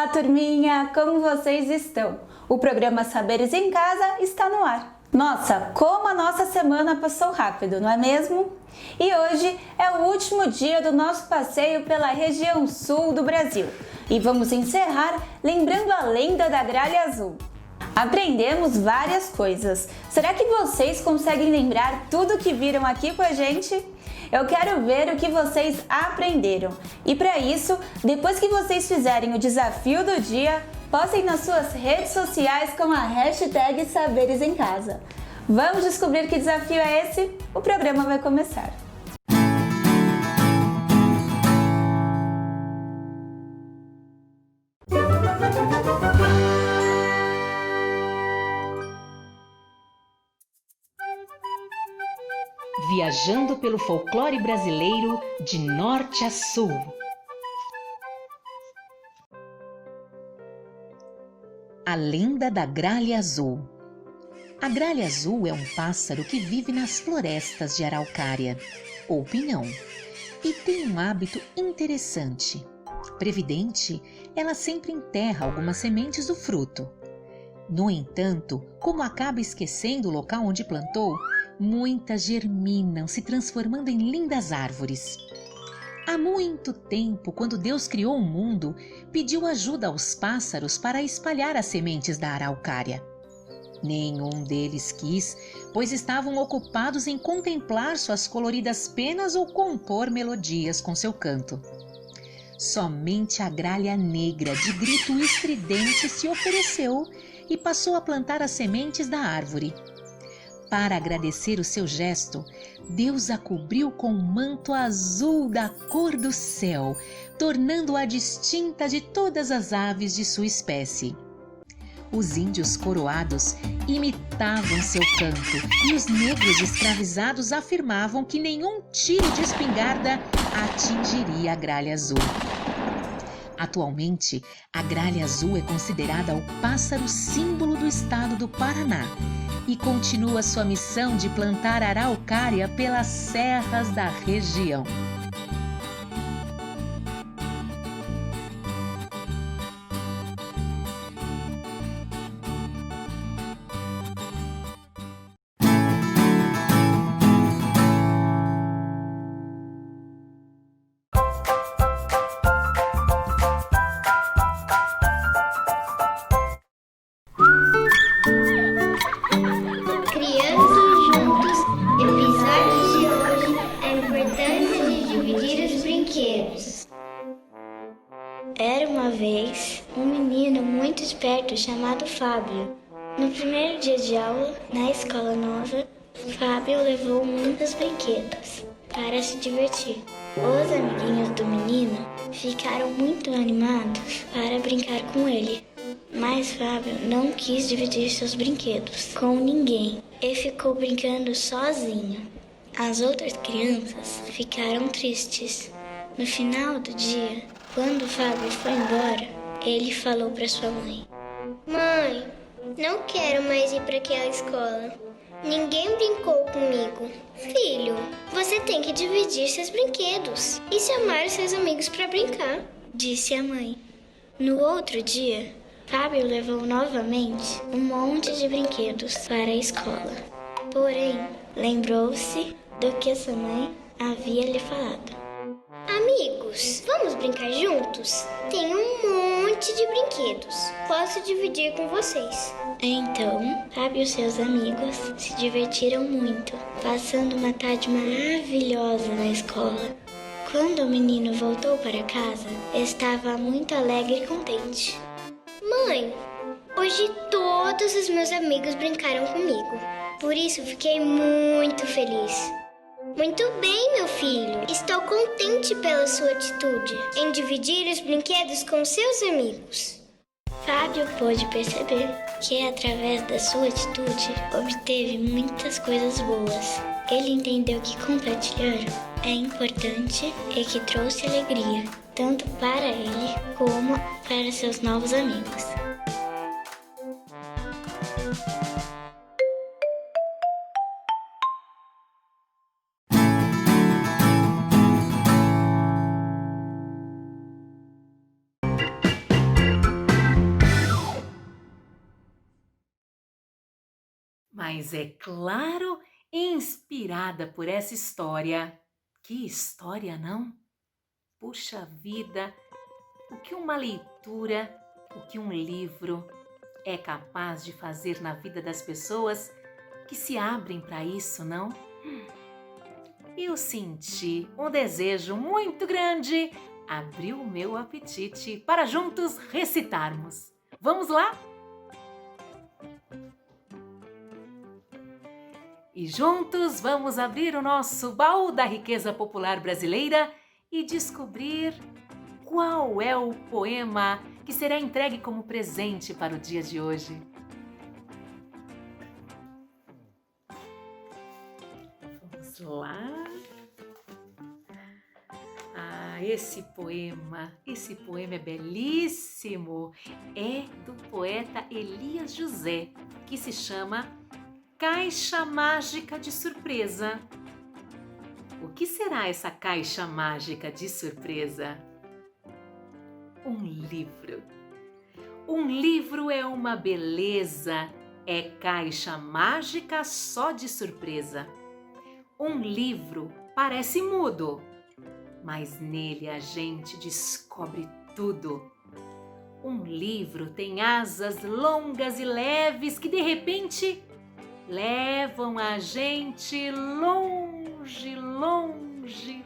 Olá, turminha! Como vocês estão? O programa Saberes em Casa está no ar. Nossa, como a nossa semana passou rápido, não é mesmo? E hoje é o último dia do nosso passeio pela região sul do Brasil. E vamos encerrar lembrando a lenda da Gralha Azul. Aprendemos várias coisas. Será que vocês conseguem lembrar tudo que viram aqui com a gente? Eu quero ver o que vocês aprenderam. E para isso, depois que vocês fizerem o desafio do dia, postem nas suas redes sociais com a hashtag Saberes em Casa. Vamos descobrir que desafio é esse? O programa vai começar. Viajando pelo folclore brasileiro de norte a sul. A lenda da gralha azul. A gralha azul é um pássaro que vive nas florestas de araucária, ou pinhão, e tem um hábito interessante. Previdente, ela sempre enterra algumas sementes do fruto. No entanto, como acaba esquecendo o local onde plantou, muitas germinam, se transformando em lindas árvores. Há muito tempo, quando Deus criou o mundo, pediu ajuda aos pássaros para espalhar as sementes da araucária. Nenhum deles quis, pois estavam ocupados em contemplar suas coloridas penas ou compor melodias com seu canto. Somente a gralha negra, de grito estridente, se ofereceu e passou a plantar as sementes da árvore. Para agradecer o seu gesto, Deus a cobriu com um manto azul da cor do céu, tornando-a distinta de todas as aves de sua espécie. Os índios coroados imitavam seu canto e os negros escravizados afirmavam que nenhum tiro de espingarda atingiria a gralha azul. Atualmente, a gralha azul é considerada o pássaro símbolo do estado do Paraná e continua sua missão de plantar araucária pelas serras da região. Era uma vez um menino muito esperto chamado Fábio. No primeiro dia de aula, na escola nova, Fábio levou muitos brinquedos para se divertir. Os amiguinhos do menino ficaram muito animados para brincar com ele. Mas Fábio não quis dividir seus brinquedos com ninguém e ficou brincando sozinho. As outras crianças ficaram tristes. No final do dia, quando Fábio foi embora, ele falou para sua mãe: "Mãe, não quero mais ir para aquela escola. Ninguém brincou comigo. Filho, você tem que dividir seus brinquedos e chamar seus amigos para brincar", disse a mãe. No outro dia, Fábio levou novamente um monte de brinquedos para a escola. Porém, lembrou-se do que sua mãe havia lhe falado. "Amigos, vamos brincar juntos? Tenho um monte de brinquedos. Posso dividir com vocês." Então, Fábio e seus amigos se divertiram muito, passando uma tarde maravilhosa na escola. Quando o menino voltou para casa, estava muito alegre e contente. "Mãe, hoje todos os meus amigos brincaram comigo. Por isso fiquei muito feliz." "Muito bem, meu filho. Estou contente pela sua atitude em dividir os brinquedos com seus amigos." Fábio pôde perceber que, através da sua atitude, obteve muitas coisas boas. Ele entendeu que compartilhar é importante e que trouxe alegria, tanto para ele como para seus novos amigos. Mas é claro, inspirada por essa história. Que história, não? Puxa vida, o que uma leitura, o que um livro é capaz de fazer na vida das pessoas que se abrem para isso, não? Eu senti um desejo muito grande, abriu o meu apetite para juntos recitarmos. Vamos lá? E juntos vamos abrir o nosso baú da riqueza popular brasileira e descobrir qual é o poema que será entregue como presente para o dia de hoje. Vamos lá. Esse poema é belíssimo. É do poeta Elias José, que se chama Caixa Mágica de Surpresa. O que será essa caixa mágica de surpresa? Um livro. Um livro é uma beleza, é caixa mágica só de surpresa. Um livro parece mudo, mas nele a gente descobre tudo. Um livro tem asas longas e leves que de repente levam a gente longe, longe.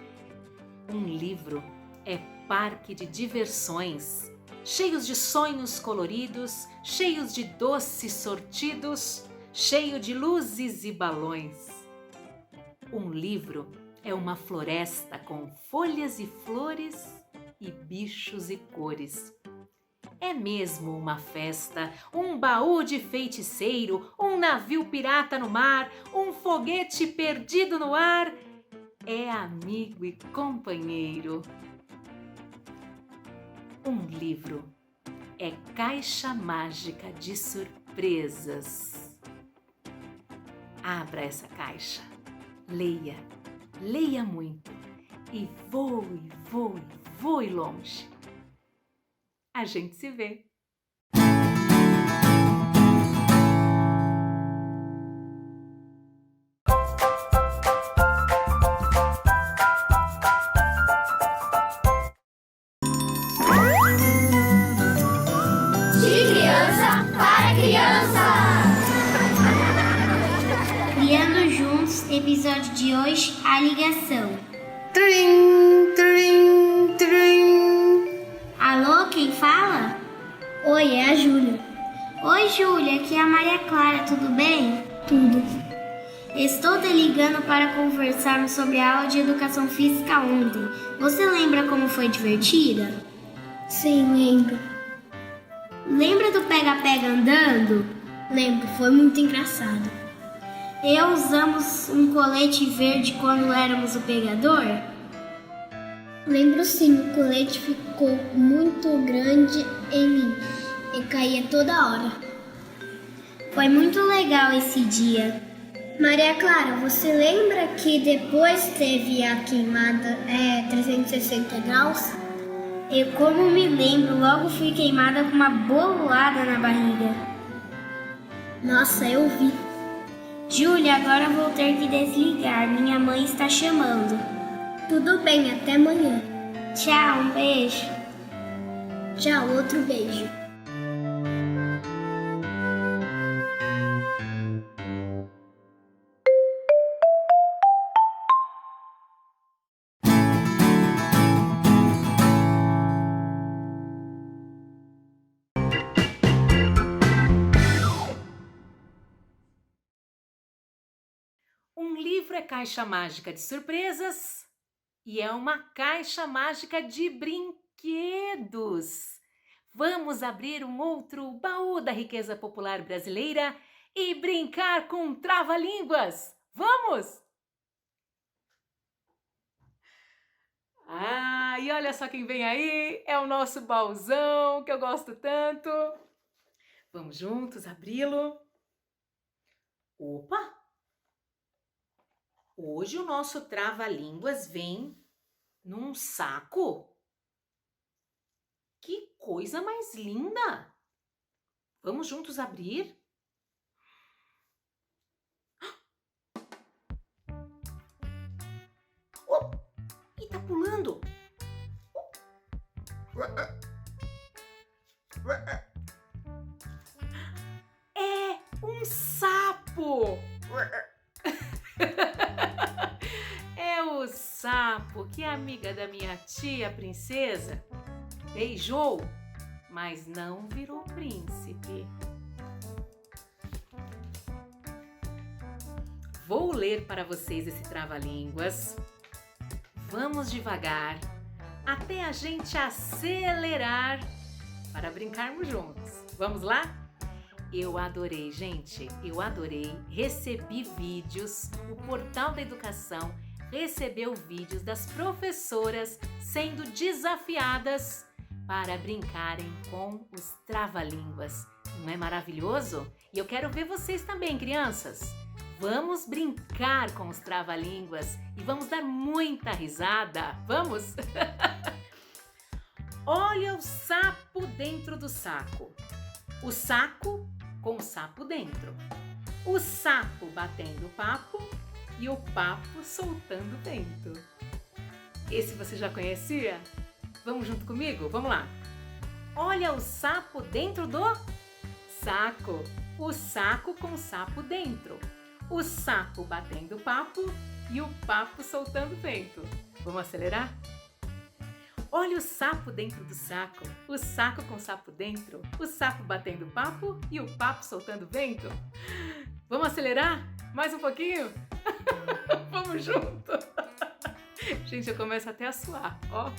Um livro é parque de diversões, cheios de sonhos coloridos, cheios de doces sortidos, cheio de luzes e balões. Um livro é uma floresta com folhas e flores e bichos e cores. É mesmo uma festa, um baú de feiticeiro, um navio pirata no mar, um foguete perdido no ar. É amigo e companheiro. Um livro é caixa mágica de surpresas. Abra essa caixa, leia, leia muito e voe, voe, voe longe. A gente se vê. De criança para criança. Criando juntos, episódio de hoje, a ligação. Trim, trim, trim. Alô, quem fala? Oi, é a Júlia. Oi, Júlia, aqui é a Maria Clara, tudo bem? Tudo. Estou te ligando para conversarmos sobre a aula de educação física ontem. Você lembra como foi divertida? Sim, lembro. Lembra do pega-pega andando? Lembro, foi muito engraçado. E usamos um colete verde quando éramos o pegador? Lembro sim, o colete ficou muito grande em mim e caía toda hora. Foi muito legal esse dia. Maria Clara, você lembra que depois teve a queimada 360 graus? Eu, como me lembro, logo fui queimada com uma bolada na barriga. Nossa, eu vi. Júlia, agora vou ter que desligar. Minha mãe está chamando. Tudo bem, até amanhã. Tchau, um beijo. Tchau, outro beijo. Um livro é caixa mágica de surpresas e é uma caixa mágica de brinquedos. Vamos abrir um outro baú da riqueza popular brasileira e brincar com trava-línguas. Vamos! E olha só quem vem aí, é o nosso baúzão que eu gosto tanto. Vamos juntos abri-lo. Opa! Hoje o nosso trava-línguas vem num saco. Que coisa mais linda! Vamos juntos abrir? tá pulando? É um sapo! É o sapo que a amiga da minha tia princesa beijou, mas não virou príncipe. Vou ler para vocês esse trava-línguas. Vamos devagar, até a gente acelerar para brincarmos juntos. Vamos lá? Eu adorei, gente. Eu adorei. Recebi vídeos. O Portal da Educação recebeu vídeos das professoras sendo desafiadas para brincarem com os trava-línguas. Não é maravilhoso? E eu quero ver vocês também, crianças. Vamos brincar com os trava-línguas e vamos dar muita risada. Vamos? Olha o sapo dentro do saco. O saco com o sapo dentro. O sapo batendo papo e o papo soltando vento. Esse você já conhecia? Vamos junto comigo? Vamos lá. Olha o sapo dentro do saco. O saco com o sapo dentro. O sapo batendo papo e o papo soltando vento. Vamos acelerar? Olha o sapo dentro do saco, o saco com o sapo dentro, o sapo batendo papo e o papo soltando vento. Vamos acelerar? Mais um pouquinho? Vamos junto? Gente, eu começo até a suar, ó.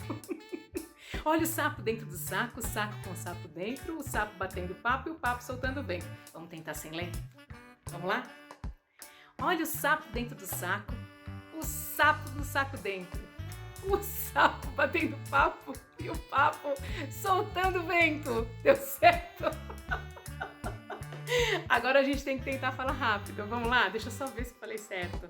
Olha o sapo dentro do saco, o saco com o sapo dentro, o sapo batendo papo e o papo soltando vento. Vamos tentar sem ler? Vamos lá? Olha o sapo dentro do saco, o sapo no saco dentro, o sapo batendo papo e o papo soltando vento. Deu certo? Agora a gente tem que tentar falar rápido. Vamos lá? Deixa eu só ver se eu falei certo.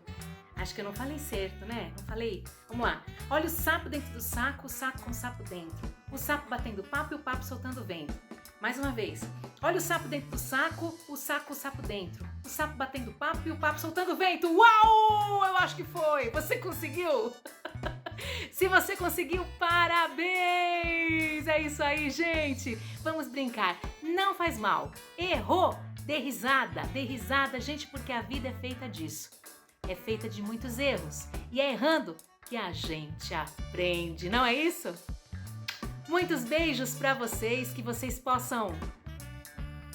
Acho que eu não falei certo, né? Não falei? Vamos lá. Olha o sapo dentro do saco, o saco com o sapo dentro, o sapo batendo papo e o papo soltando vento. Mais uma vez. Olha o sapo dentro do saco, o saco com o sapo dentro, o sapo batendo papo e o papo soltando vento. Uau! Eu acho que foi! Você conseguiu? Se você conseguiu, parabéns! É isso aí, gente! Vamos brincar. Não faz mal. Errou? Dê risada, gente, porque a vida é feita disso. É feita de muitos erros. E é errando que a gente aprende, não é isso? Muitos beijos para vocês, que vocês possam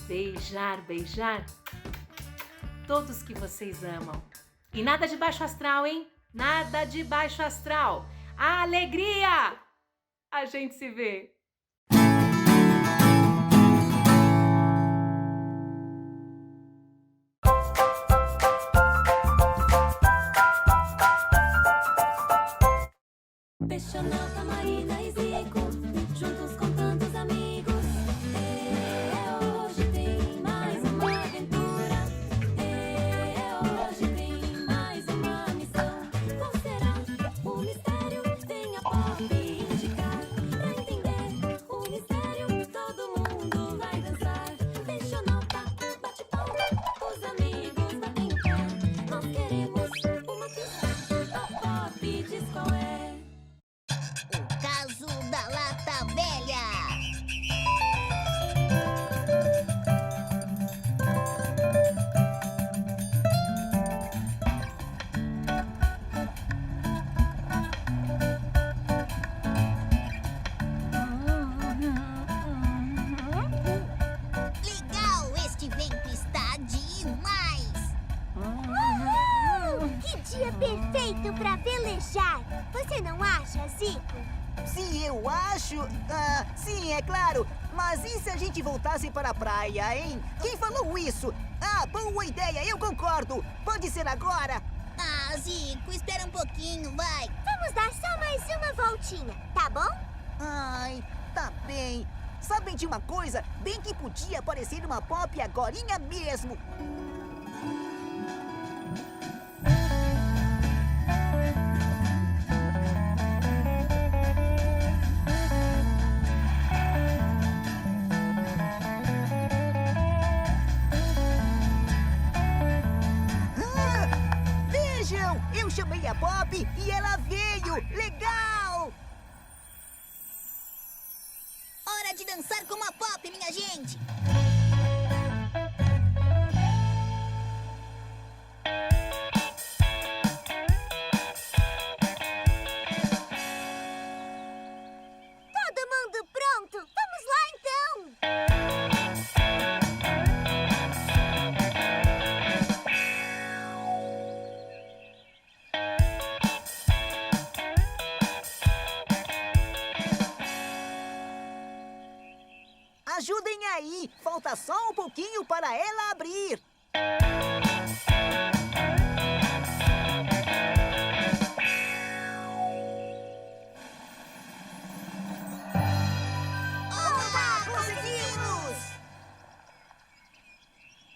beijar todos que vocês amam. E nada de baixo astral, hein? Nada de baixo astral. Alegria! A gente se vê. Peixonauta, Marina e Zico, juntos com tantos amigos. Hoje tem mais uma aventura. Hoje tem mais uma missão. Qual será o mistério? Venha Pop indicar. Pra entender o mistério, todo mundo vai dançar. Peixonauta, bate palma, os amigos batem o pé. Nós queremos uma pista, a Pop diz qual é. Caso da Lata Velha. Legal, este vento está demais. Que dia perfeito para velejar. Você não acha, Zico? Sim, eu acho. Sim, é claro. Mas e se a gente voltasse para a praia, hein? Quem falou isso? Boa ideia, eu concordo. Pode ser agora. Zico, espera um pouquinho, vai. Vamos dar só mais uma voltinha, tá bom? Ai, tá bem. Sabem de uma coisa? Bem que podia aparecer uma Pop agorinha mesmo. Vejam, eu chamei a Pop e ela veio. Legal! dançar como a Pop, minha gente! Todo mundo pronto? Vamos lá, então! Ajudem aí! Falta só um pouquinho para ela abrir. Conseguimos!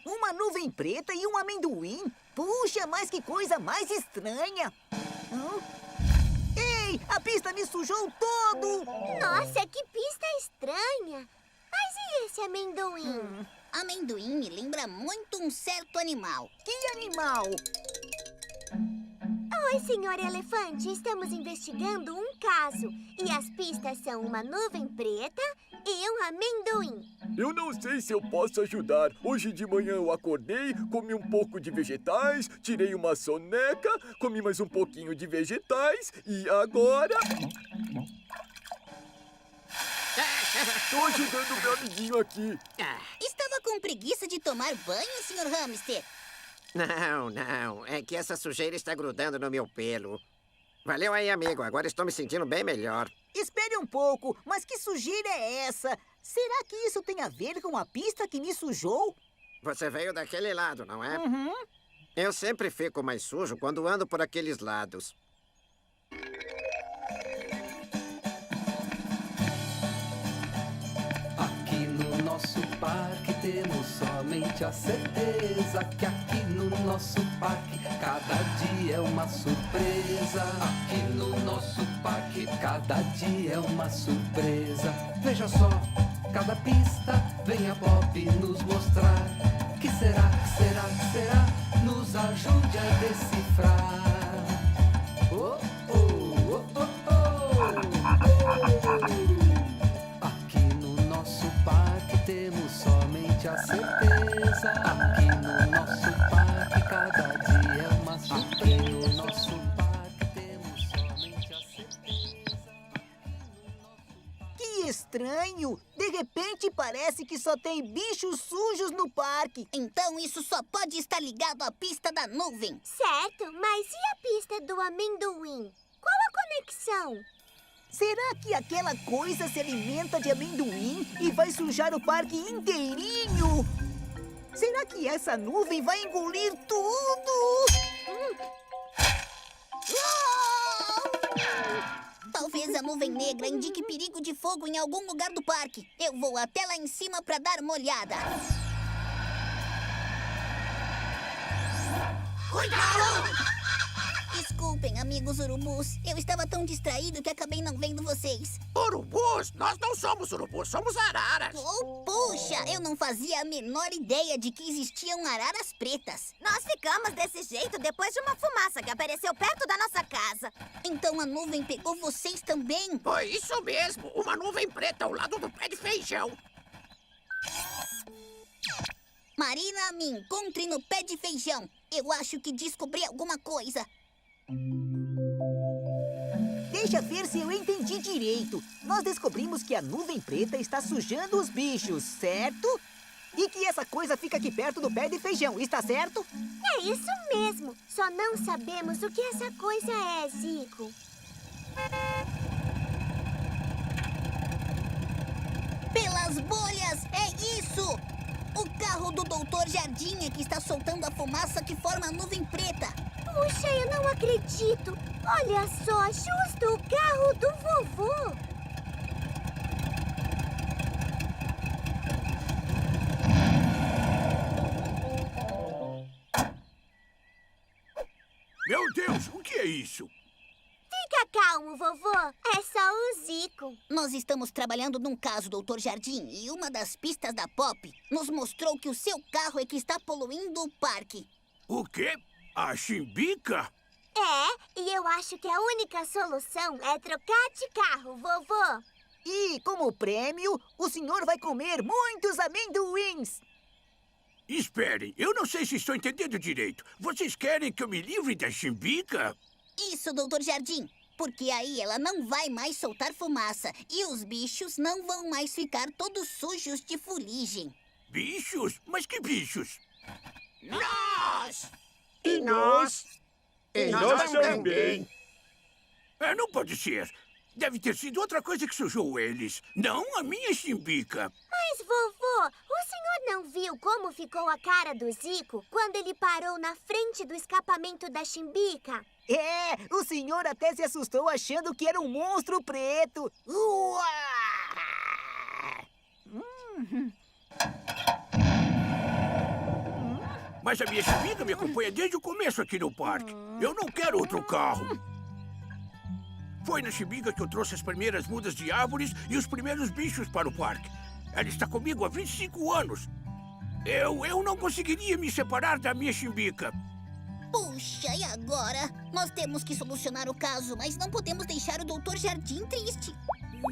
Uma nuvem preta e um amendoim? Puxa, mas que coisa mais estranha! Hã? Ei, a pista me sujou todo! Nossa, que pista estranha! Mas e esse amendoim? Amendoim me lembra muito um certo animal. Que animal? Oi, senhor elefante. Estamos investigando um caso. E as pistas são uma nuvem preta e um amendoim. Eu não sei se eu posso ajudar. Hoje de manhã eu acordei, comi um pouco de vegetais, tirei uma soneca, comi mais um pouquinho de vegetais e agora... Tô ajudando o meu amiguinho aqui. Estava com preguiça de tomar banho, senhor Hamster? Não. É que essa sujeira está grudando no meu pelo. Valeu aí, amigo. Agora estou me sentindo bem melhor. Espere um pouco, mas que sujeira é essa? Será que isso tem a ver com a pista que me sujou? Você veio daquele lado, não é? Uhum. Eu sempre fico mais sujo quando ando por aqueles lados. Aqui no nosso parque temos somente a certeza que aqui no nosso parque cada dia é uma surpresa. Aqui no nosso parque cada dia é uma surpresa. Veja só, cada pista vem a Pop nos mostrar. Que será, que será, que será? Nos ajude a decifrar. Oh, oh, oh, oh, oh. Aqui no nosso parque temos somente a certeza. Aqui no nosso parque cada dia é uma surpresa. No nosso parque temos somente a certeza. Que estranho! De repente parece que só tem bichos sujos no parque. Então isso só pode estar ligado à pista da nuvem. Certo, mas e a pista do amendoim? Qual a conexão? Será que aquela coisa se alimenta de amendoim e vai sujar o parque inteirinho? Será que essa nuvem vai engolir tudo? Talvez a nuvem negra indique perigo de fogo em algum lugar do parque. Eu vou até lá em cima para dar uma olhada. Cuidado! Desculpem, amigos urubus. Eu estava tão distraído que acabei não vendo vocês. Urubus? Nós não somos urubus, somos araras. Oh, puxa, eu não fazia a menor ideia de que existiam araras pretas. Nós ficamos desse jeito depois de uma fumaça que apareceu perto da nossa casa. Então a nuvem pegou vocês também? Foi isso mesmo, uma nuvem preta ao lado do pé de feijão. Marina, me encontre no pé de feijão. Eu acho que descobri alguma coisa. Deixa ver se eu entendi direito. Nós descobrimos que a nuvem preta está sujando os bichos, certo? E que essa coisa fica aqui perto do pé de feijão, está certo? É isso mesmo. Só não sabemos o que essa coisa é, Zico. Pelas bolhas, é isso! O carro do Doutor Jardim é que está soltando a fumaça que forma a nuvem preta. Puxa, eu não acredito. Olha só, justo o carro do vovô. Meu Deus, o que é isso? Fica calmo, vovô. É só o Zico. Nós estamos trabalhando num caso, Doutor Jardim, e uma das pistas da Pop nos mostrou que o seu carro é que está poluindo o parque. O quê? A Chimbica? É, e eu acho que a única solução é trocar de carro, vovô. E, como prêmio, o senhor vai comer muitos amendoins. Esperem, eu não sei se estou entendendo direito. Vocês querem que eu me livre da Chimbica? Isso, Doutor Jardim. Porque aí ela não vai mais soltar fumaça e os bichos não vão mais ficar todos sujos de fuligem. Bichos? Mas que bichos? Nós! E nós? E nós também. Não pode ser. Deve ter sido outra coisa que sujou eles. Não a minha Chimbica. Mas, vovô, o senhor não viu como ficou a cara do Zico quando ele parou na frente do escapamento da Chimbica? É, o senhor até se assustou achando que era um monstro preto. Uá! Mas a minha Chimbica me acompanha desde o começo aqui no parque. Eu não quero outro carro. Foi na Chimbica que eu trouxe as primeiras mudas de árvores e os primeiros bichos para o parque. Ela está comigo há 25 anos. Eu não conseguiria me separar da minha Chimbica. Puxa, e agora? Nós temos que solucionar o caso, mas não podemos deixar o Doutor Jardim triste.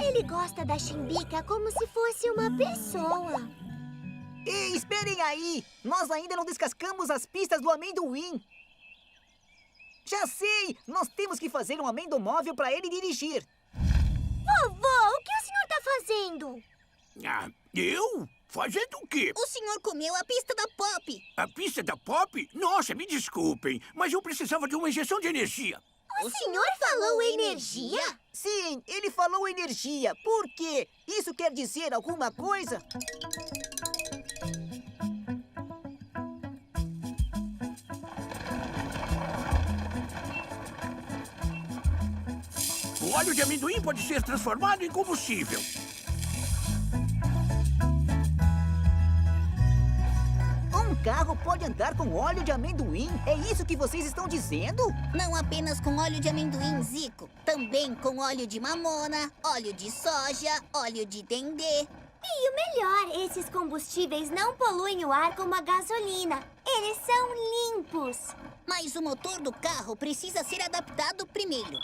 Ele gosta da Chimbica como se fosse uma pessoa. Ei, esperem aí! Nós ainda não descascamos as pistas do amendoim. Já sei! Nós temos que fazer um amendomóvel para ele dirigir. Vovô, o que o senhor está fazendo? Eu? Fazendo o quê? O senhor comeu a pista da Pop. A pista da Pop? Nossa, me desculpem, mas eu precisava de uma injeção de energia. O senhor falou energia? Sim, ele falou energia. Por quê? Isso quer dizer alguma coisa? O óleo de amendoim pode ser transformado em combustível. Um carro pode andar com óleo de amendoim? É isso que vocês estão dizendo? Não apenas com óleo de amendoim, Zico. Também com óleo de mamona, óleo de soja, óleo de dendê. E o melhor, esses combustíveis não poluem o ar como a gasolina. Eles são limpos. Mas o motor do carro precisa ser adaptado primeiro.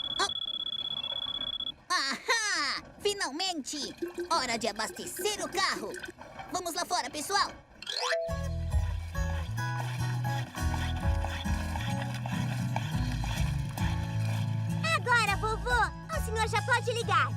Ahá! Finalmente! Hora de abastecer o carro. Vamos lá fora, pessoal. Agora, vovô, o senhor já pode ligar.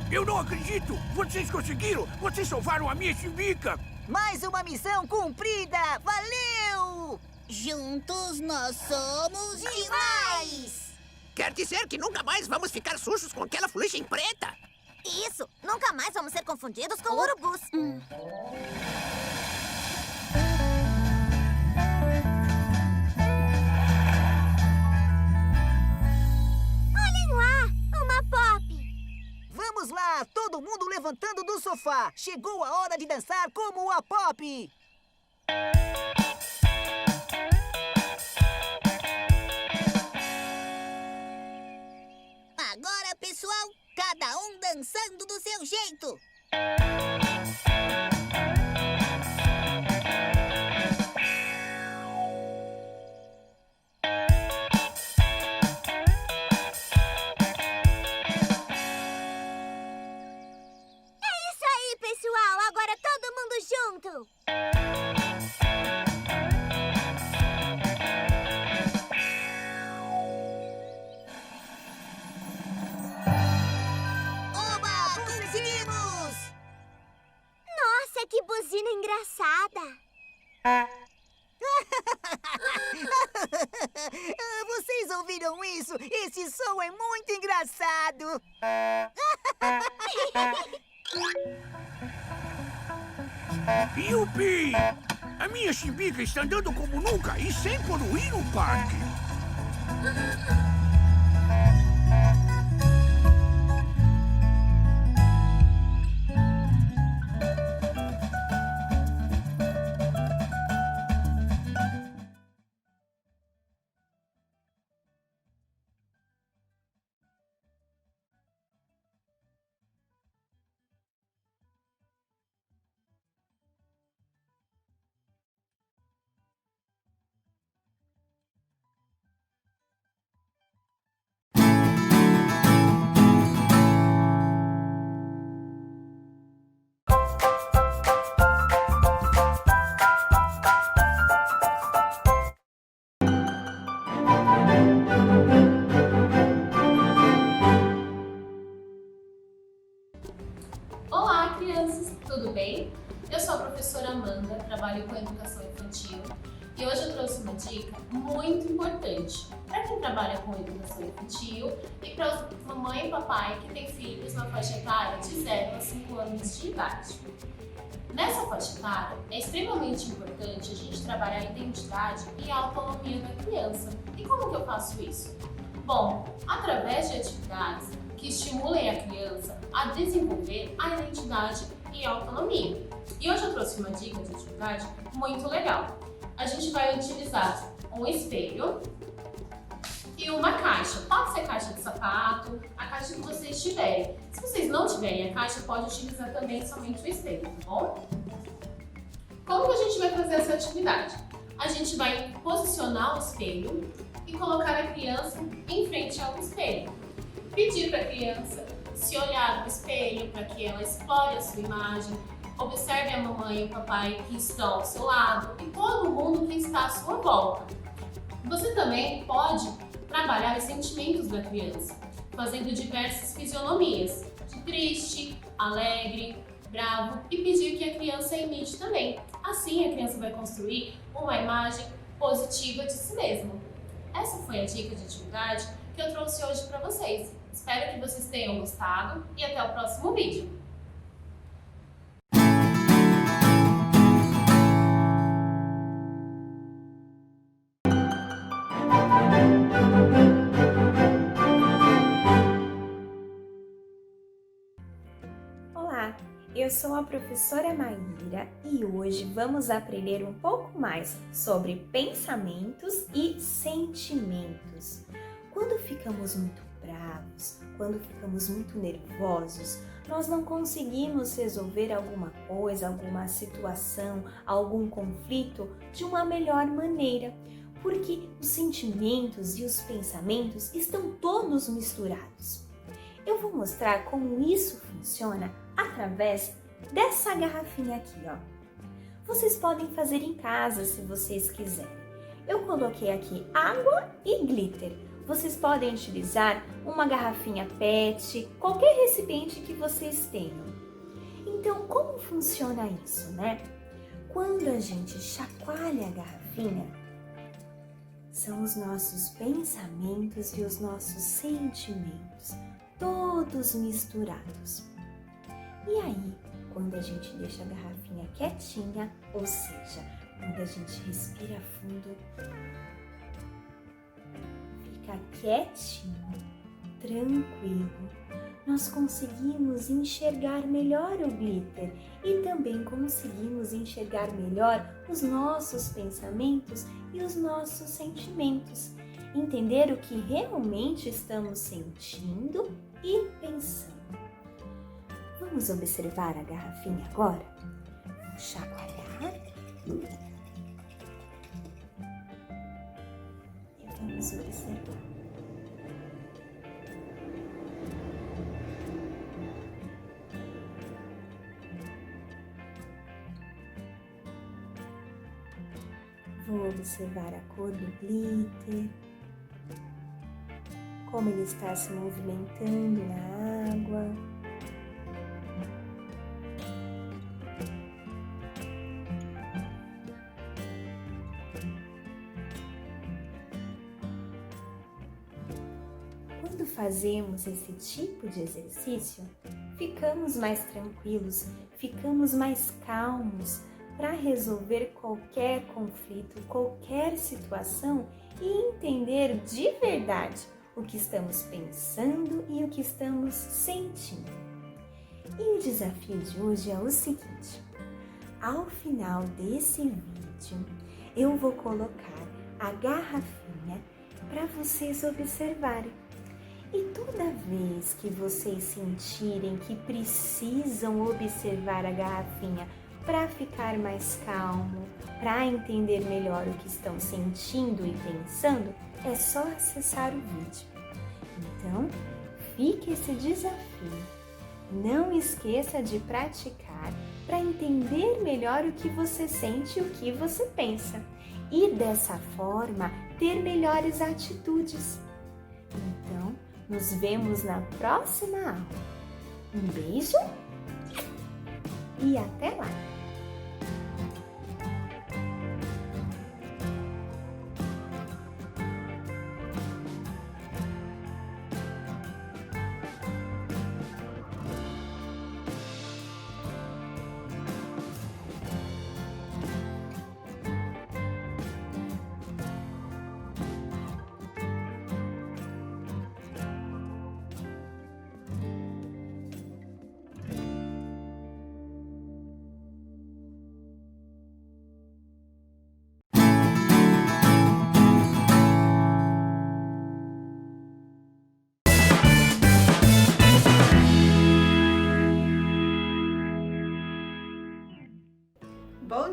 Eu não acredito! Vocês conseguiram! Vocês salvaram a minha Chimbica! Mais uma missão cumprida! Valeu! Juntos nós somos demais! Quer dizer que nunca mais vamos ficar sujos com aquela fuligem preta? Isso! Nunca mais vamos ser confundidos com urubus. Olhem lá! Uma Pop! Vamos lá! Todo mundo levantando do sofá! Chegou a hora de dançar como a Pop! Agora, pessoal, cada um dançando do seu jeito. É isso aí, pessoal! Agora todo mundo junto! Oba, conseguimos! Nossa, que buzina engraçada! Vocês ouviram isso? Esse som é muito engraçado! Yupi! A minha Chimbica está andando como nunca e sem poluir o parque. uma dica muito importante para quem trabalha com educação infantil e para mamãe e papai que têm filhos na faixa etária de 0 a 5 anos de idade. Nessa faixa etária, é extremamente importante a gente trabalhar a identidade e a autonomia da criança. E como que eu faço isso? Bom, através de atividades que estimulem a criança a desenvolver a identidade e a autonomia. E hoje eu trouxe uma dica de atividade muito legal. A gente vai utilizar um espelho e uma caixa. Pode ser caixa de sapato, a caixa que vocês tiverem. Se vocês não tiverem a caixa, pode utilizar também somente o espelho, tá bom? Como que a gente vai fazer essa atividade? A gente vai posicionar o espelho e colocar a criança em frente ao espelho. Pedir para a criança se olhar no espelho para que ela explore a sua imagem, observe a mamãe e o papai que estão ao seu lado e todo mundo que está à sua volta. Você também pode trabalhar os sentimentos da criança, fazendo diversas fisionomias, de triste, alegre, bravo, e pedir que a criança imite também. Assim a criança vai construir uma imagem positiva de si mesma. Essa foi a dica de atividade que eu trouxe hoje para vocês. Espero que vocês tenham gostado e até o próximo vídeo. Olá, eu sou a professora Maíra e hoje vamos aprender um pouco mais sobre pensamentos e sentimentos. Quando ficamos muito bravos, quando ficamos muito nervosos, nós não conseguimos resolver alguma coisa, alguma situação, algum conflito de uma melhor maneira, porque os sentimentos e os pensamentos estão todos misturados. Eu vou mostrar como isso funciona através dessa garrafinha aqui, ó. Vocês podem fazer em casa se vocês quiserem. Eu coloquei aqui água e glitter. Vocês podem utilizar uma garrafinha PET, qualquer recipiente que vocês tenham. Então, como funciona isso, né? Quando a gente chacoalha a garrafinha, são os nossos pensamentos e os nossos sentimentos, todos misturados. E aí, quando a gente deixa a garrafinha quietinha, ou seja, quando a gente respira fundo, fica quietinho, tranquilo, nós conseguimos enxergar melhor o glitter e também conseguimos enxergar melhor os nossos pensamentos e os nossos sentimentos, entender o que realmente estamos sentindo e pensando. Vamos observar a garrafinha agora? Vamos chacoalhar e vamos observar. Vou observar a cor do glitter, como ele está se movimentando na água. Quando fazemos esse tipo de exercício, ficamos mais tranquilos, ficamos mais calmos para resolver qualquer conflito, qualquer situação e entender de verdade o que estamos pensando e o que estamos sentindo. E o desafio de hoje é o seguinte: ao final desse vídeo, eu vou colocar a garrafinha para vocês observarem. E toda vez que vocês sentirem que precisam observar a garrafinha para ficar mais calmo, para entender melhor o que estão sentindo e pensando, é só acessar o vídeo. Então, fique esse desafio. Não esqueça de praticar para entender melhor o que você sente e o que você pensa. E dessa forma, ter melhores atitudes. Então, nos vemos na próxima aula. Um beijo e até lá!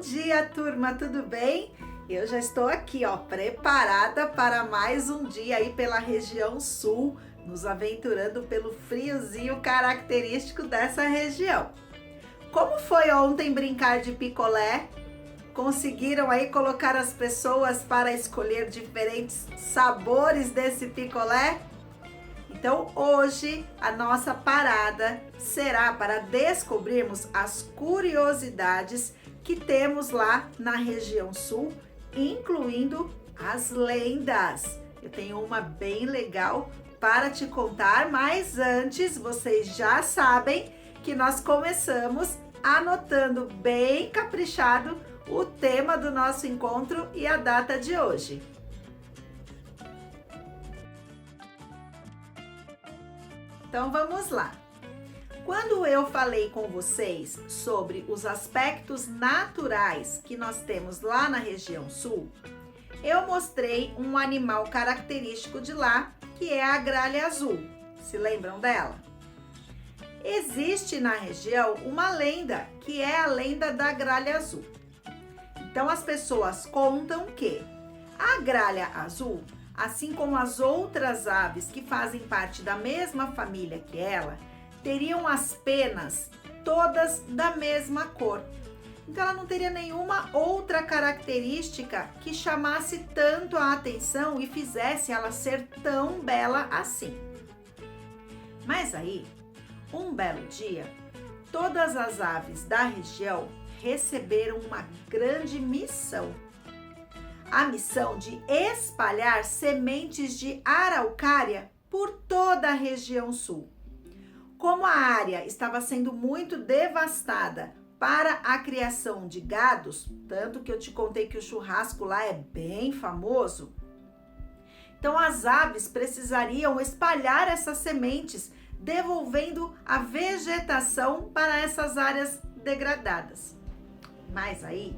dia, turma, tudo bem? Eu já estou aqui, ó, preparada para mais um dia aí pela região sul, nos aventurando pelo friozinho característico dessa região. Como foi ontem brincar de picolé? Conseguiram aí colocar as pessoas para escolher diferentes sabores desse picolé? Então hoje a nossa parada será para descobrirmos as curiosidades que temos lá na região sul, incluindo as lendas. Eu tenho uma bem legal para te contar, mas antes vocês já sabem que nós começamos anotando bem caprichado o tema do nosso encontro e a data de hoje. Então vamos lá. Quando eu falei com vocês sobre os aspectos naturais que nós temos lá na região sul, eu mostrei um animal característico de lá, que é a gralha azul. Se lembram dela? Existe na região uma lenda, que é a lenda da gralha azul. Então as pessoas contam que a gralha azul, assim como as outras aves que fazem parte da mesma família que ela, teriam as penas todas da mesma cor. Então ela não teria nenhuma outra característica que chamasse tanto a atenção e fizesse ela ser tão bela assim. Mas aí, um belo dia, todas as aves da região receberam uma grande missão. A missão de espalhar sementes de araucária por toda a região sul. Como a área estava sendo muito devastada para a criação de gados, tanto que eu te contei que o churrasco lá é bem famoso, então as aves precisariam espalhar essas sementes, devolvendo a vegetação para essas áreas degradadas. Mas aí,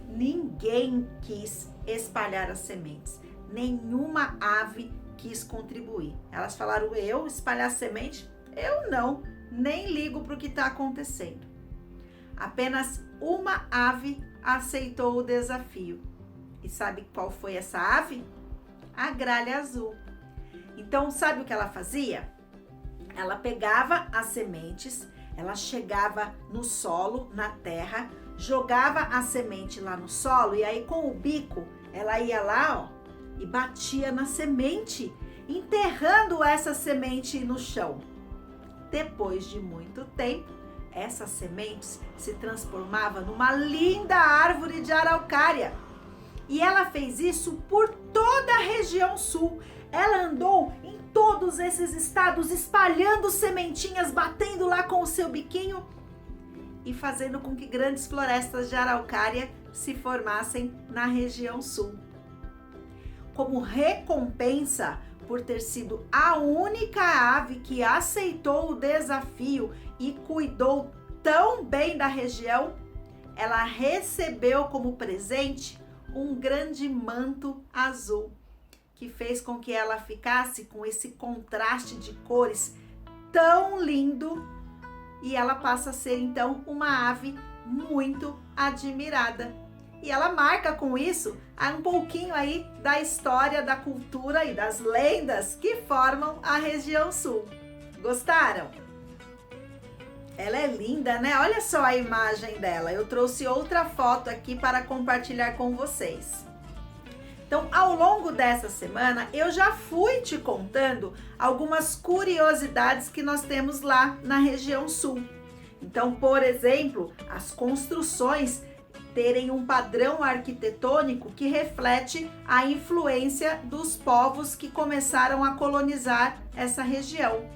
ninguém quis espalhar as sementes. Nenhuma ave quis contribuir. Elas falaram, eu espalhar semente? Eu não, nem ligo para o que está acontecendo. Apenas uma ave aceitou o desafio. E sabe qual foi essa ave? A gralha azul. Então, sabe o que ela fazia? Ela pegava as sementes, ela chegava no solo, na terra, jogava a semente lá no solo e aí com o bico ela ia lá, ó, e batia na semente, enterrando essa semente no chão. Depois de muito tempo, essas sementes se transformavam numa linda árvore de araucária. E ela fez isso por toda a região sul. Ela andou em todos esses estados espalhando sementinhas, batendo lá com o seu biquinho e fazendo com que grandes florestas de araucária se formassem na região sul. Como recompensa por ter sido a única ave que aceitou o desafio e cuidou tão bem da região, ela recebeu como presente um grande manto azul, que fez com que ela ficasse com esse contraste de cores tão lindo. E ela passa a ser, então, uma ave muito admirada. E ela marca com isso um pouquinho aí da história, da cultura e das lendas que formam a região sul. Gostaram? Ela é linda, né? Olha só a imagem dela. Eu trouxe outra foto aqui para compartilhar com vocês. Então, ao longo dessa semana, eu já fui te contando algumas curiosidades que nós temos lá na região sul. Então, por exemplo, as construções terem um padrão arquitetônico que reflete a influência dos povos que começaram a colonizar essa região.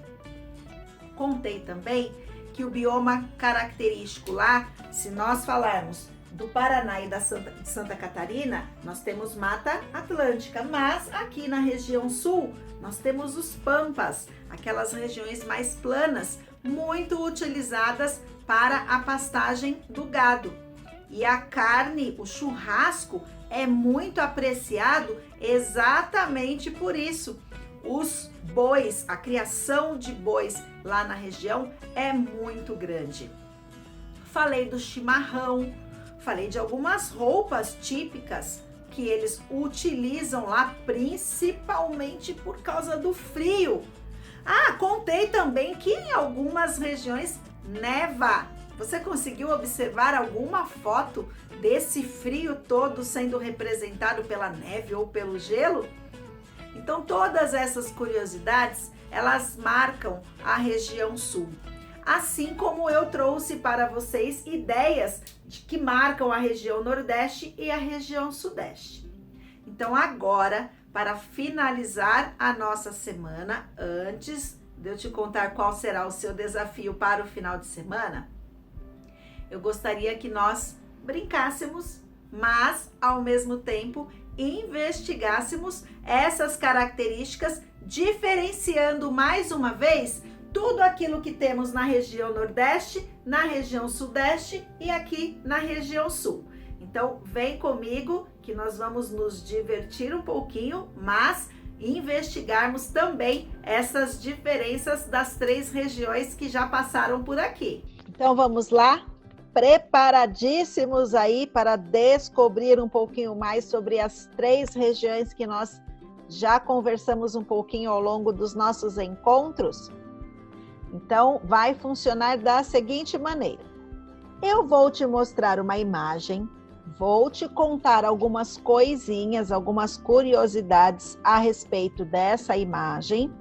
Contei também que o bioma característico lá, se nós falarmos do Paraná e de Santa Catarina, nós temos Mata Atlântica, mas aqui na região sul nós temos os pampas, aquelas regiões mais planas, muito utilizadas para a pastagem do gado. E a carne, o churrasco, é muito apreciado exatamente por isso. Os bois, a criação de bois lá na região é muito grande. Falei do chimarrão, falei de algumas roupas típicas que eles utilizam lá, principalmente por causa do frio. Ah, contei também que em algumas regiões neva. Você conseguiu observar alguma foto desse frio todo sendo representado pela neve ou pelo gelo? Então, todas essas curiosidades, elas marcam a região sul. Assim como eu trouxe para vocês ideias que marcam a região Nordeste e a região Sudeste. Então, agora, para finalizar a nossa semana, antes de eu te contar qual será o seu desafio para o final de semana, eu gostaria que nós brincássemos, mas, ao mesmo tempo, investigássemos essas características, diferenciando mais uma vez tudo aquilo que temos na região Nordeste, na região Sudeste e aqui na região Sul. Então, vem comigo que nós vamos nos divertir um pouquinho, mas investigarmos também essas diferenças das 3 regiões que já passaram por aqui. Então, vamos lá? Preparadíssimos aí para descobrir um pouquinho mais sobre as 3 regiões que nós já conversamos um pouquinho ao longo dos nossos encontros? Então, vai funcionar da seguinte maneira. Eu vou te mostrar uma imagem, vou te contar algumas coisinhas, algumas curiosidades a respeito dessa imagem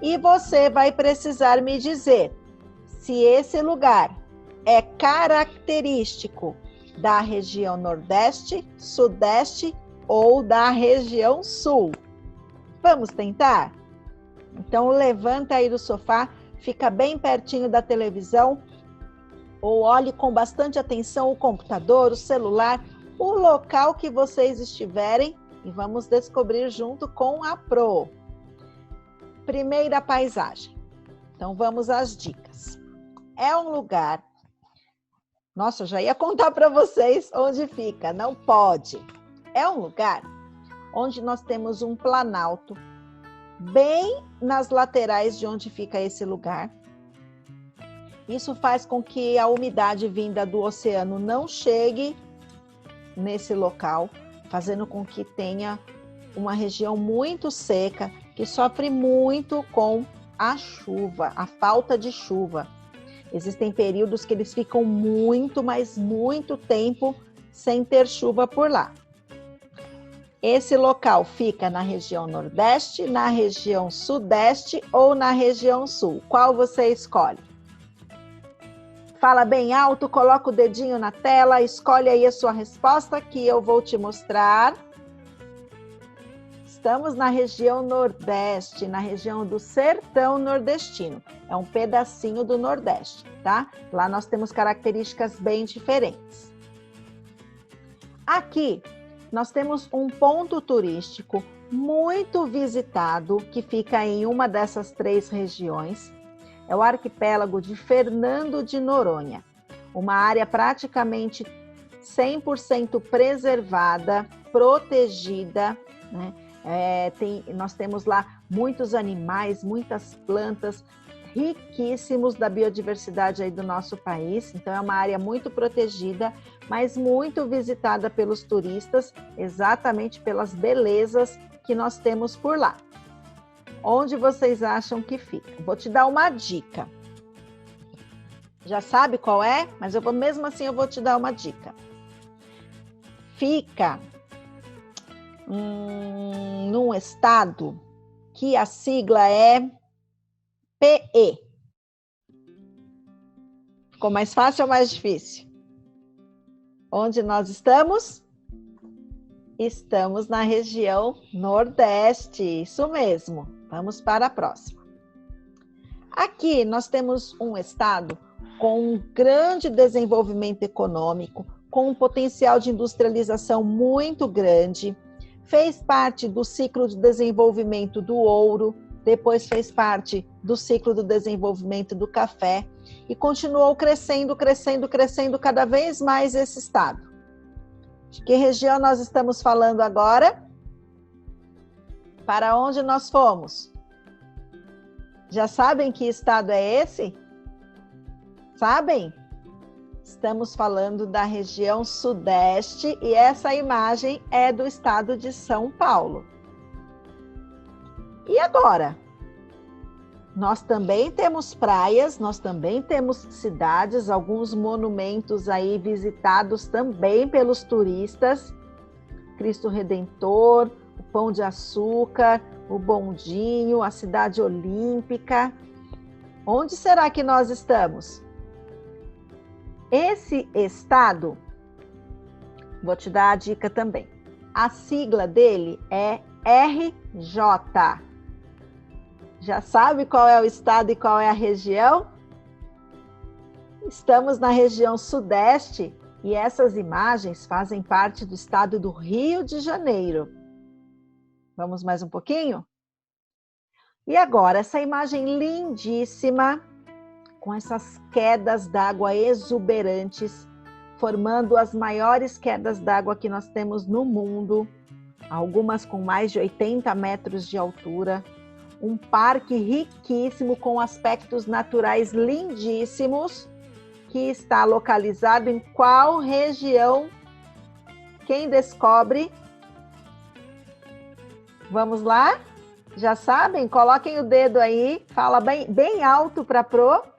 e você vai precisar me dizer se esse lugar é característico da região Nordeste, Sudeste ou da região Sul. Vamos tentar? Então, levanta aí do sofá, fica bem pertinho da televisão ou olhe com bastante atenção o computador, o celular, o local que vocês estiverem e vamos descobrir junto com a Pro. Primeira paisagem. Então, vamos às dicas. É um lugar... Nossa, eu já ia contar para vocês onde fica, não pode. É um lugar onde nós temos um planalto bem nas laterais de onde fica esse lugar. Isso faz com que a umidade vinda do oceano não chegue nesse local, fazendo com que tenha uma região muito seca, que sofre muito com a chuva, a falta de chuva. Existem períodos que eles ficam muito, mas muito tempo sem ter chuva por lá. Esse local fica na região Nordeste, na região Sudeste ou na região Sul? Qual você escolhe? Fala bem alto, coloca o dedinho na tela, escolhe aí a sua resposta que eu vou te mostrar. Estamos na região Nordeste, na região do Sertão Nordestino. É um pedacinho do Nordeste, tá? Lá nós temos características bem diferentes. Aqui nós temos um ponto turístico muito visitado que fica em uma dessas 3 regiões. É o arquipélago de Fernando de Noronha, uma área praticamente 100% preservada, protegida, né? Nós temos lá muitos animais, muitas plantas, riquíssimos da biodiversidade aí do nosso país. Então é uma área muito protegida, mas muito visitada pelos turistas, exatamente pelas belezas que nós temos por lá. Onde vocês acham que fica? Vou te dar uma dica. Já sabe qual é? Mas mesmo assim eu vou te dar uma dica. Fica num estado que a sigla é PE. Ficou mais fácil ou mais difícil? Onde nós estamos? Estamos na região Nordeste, isso mesmo. Vamos para a próxima. Aqui nós temos um estado com um grande desenvolvimento econômico, com um potencial de industrialização muito grande. Fez parte do ciclo de desenvolvimento do ouro, depois fez parte do ciclo do desenvolvimento do café e continuou crescendo, crescendo, crescendo cada vez mais esse estado. De que região nós estamos falando agora? Para onde nós fomos? Já sabem que estado é esse? Sabem? Estamos falando da região sudeste e essa imagem é do estado de São Paulo. E agora? Nós também temos praias, nós também temos cidades, alguns monumentos aí visitados também pelos turistas. Cristo Redentor, o Pão de Açúcar, o Bondinho, a Cidade Olímpica. Onde será que nós estamos? Esse estado, vou te dar a dica também. A sigla dele é RJ. Já sabe qual é o estado e qual é a região? Estamos na região sudeste e essas imagens fazem parte do estado do Rio de Janeiro. Vamos mais um pouquinho? E agora, essa imagem lindíssima, com essas quedas d'água exuberantes, formando as maiores quedas d'água que nós temos no mundo, algumas com mais de 80 metros de altura, um parque riquíssimo com aspectos naturais lindíssimos, que está localizado em qual região? Quem descobre? Vamos lá? Já sabem? Coloquem o dedo aí, fala bem alto para Pro.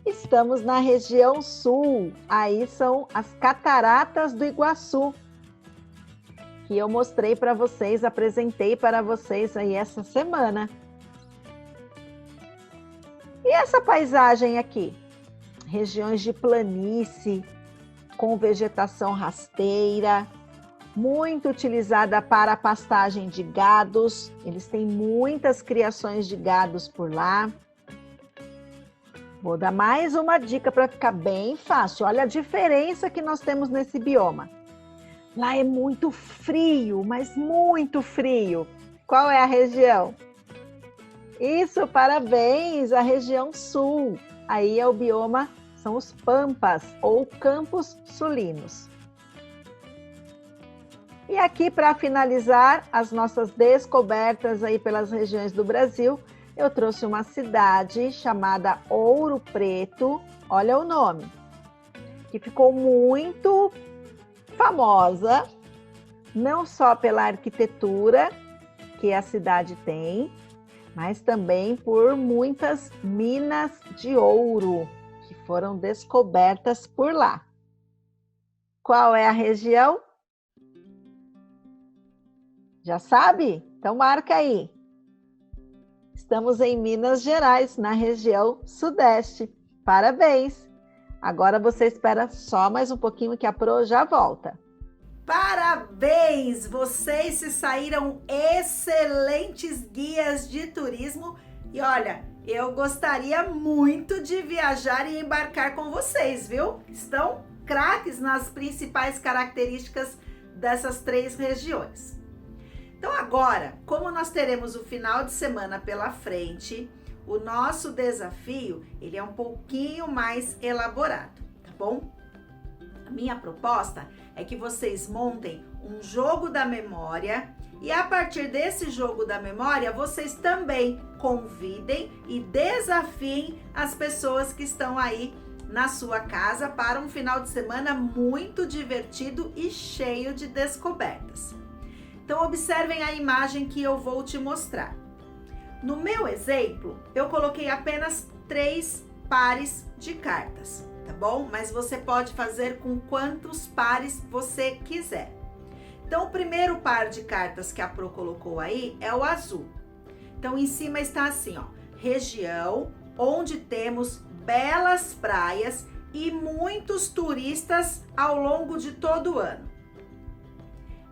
Estamos na região sul, aí são as Cataratas do Iguaçu, que eu mostrei para vocês, apresentei para vocês aí essa semana. E essa paisagem aqui? Regiões de planície, com vegetação rasteira, muito utilizada para a pastagem de gados. Eles têm muitas criações de gados por lá. Vou dar mais uma dica para ficar bem fácil. Olha a diferença que nós temos nesse bioma. Lá é muito frio, mas muito frio. Qual é a região? Isso, parabéns, a região sul. Aí é o bioma, são os Pampas ou Campos Sulinos. E aqui, para finalizar as nossas descobertas aí pelas regiões do Brasil, eu trouxe uma cidade chamada Ouro Preto, olha o nome, que ficou muito famosa, não só pela arquitetura que a cidade tem, mas também por muitas minas de ouro que foram descobertas por lá. Qual é a região? Já sabe? Então marca aí. Estamos em Minas Gerais, na região sudeste. Parabéns! Agora você espera só mais um pouquinho que a Pro já volta. Parabéns! Vocês se saíram excelentes guias de turismo. E olha, eu gostaria muito de viajar e embarcar com vocês, viu? Estão craques nas principais características dessas 3 regiões. Então agora, como nós teremos o final de semana pela frente, o nosso desafio, ele é um pouquinho mais elaborado, tá bom? A minha proposta é que vocês montem um jogo da memória e a partir desse jogo da memória, vocês também convidem e desafiem as pessoas que estão aí na sua casa para um final de semana muito divertido e cheio de descobertas. Então, observem a imagem que eu vou te mostrar. No meu exemplo, eu coloquei apenas 3 pares de cartas, tá bom? Mas você pode fazer com quantos pares você quiser. Então, o primeiro par de cartas que a Pro colocou aí é o azul. Então, em cima está assim, ó, região onde temos belas praias e muitos turistas ao longo de todo o ano.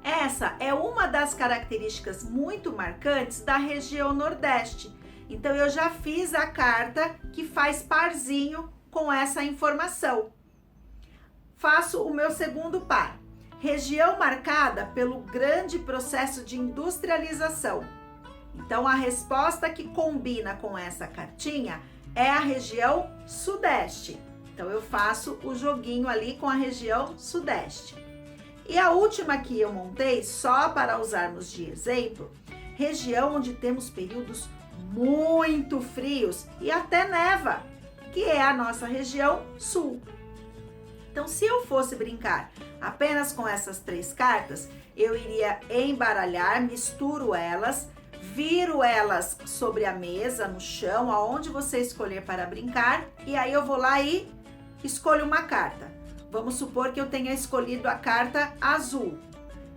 Essa é uma das características muito marcantes da região Nordeste. Então, eu já fiz a carta que faz parzinho com essa informação. Faço o meu segundo par. Região marcada pelo grande processo de industrialização. Então, a resposta que combina com essa cartinha é a região Sudeste. Então, eu faço o joguinho ali com a região Sudeste. E a última que eu montei, só para usarmos de exemplo, região onde temos períodos muito frios e até neva. que é a nossa região sul. Então, se eu fosse brincar apenas com essas 3 cartas, eu iria embaralhar, misturo elas, viro elas sobre a mesa, no chão, aonde você escolher para brincar, e aí eu vou lá e escolho uma carta. Vamos supor que eu tenha escolhido a carta azul.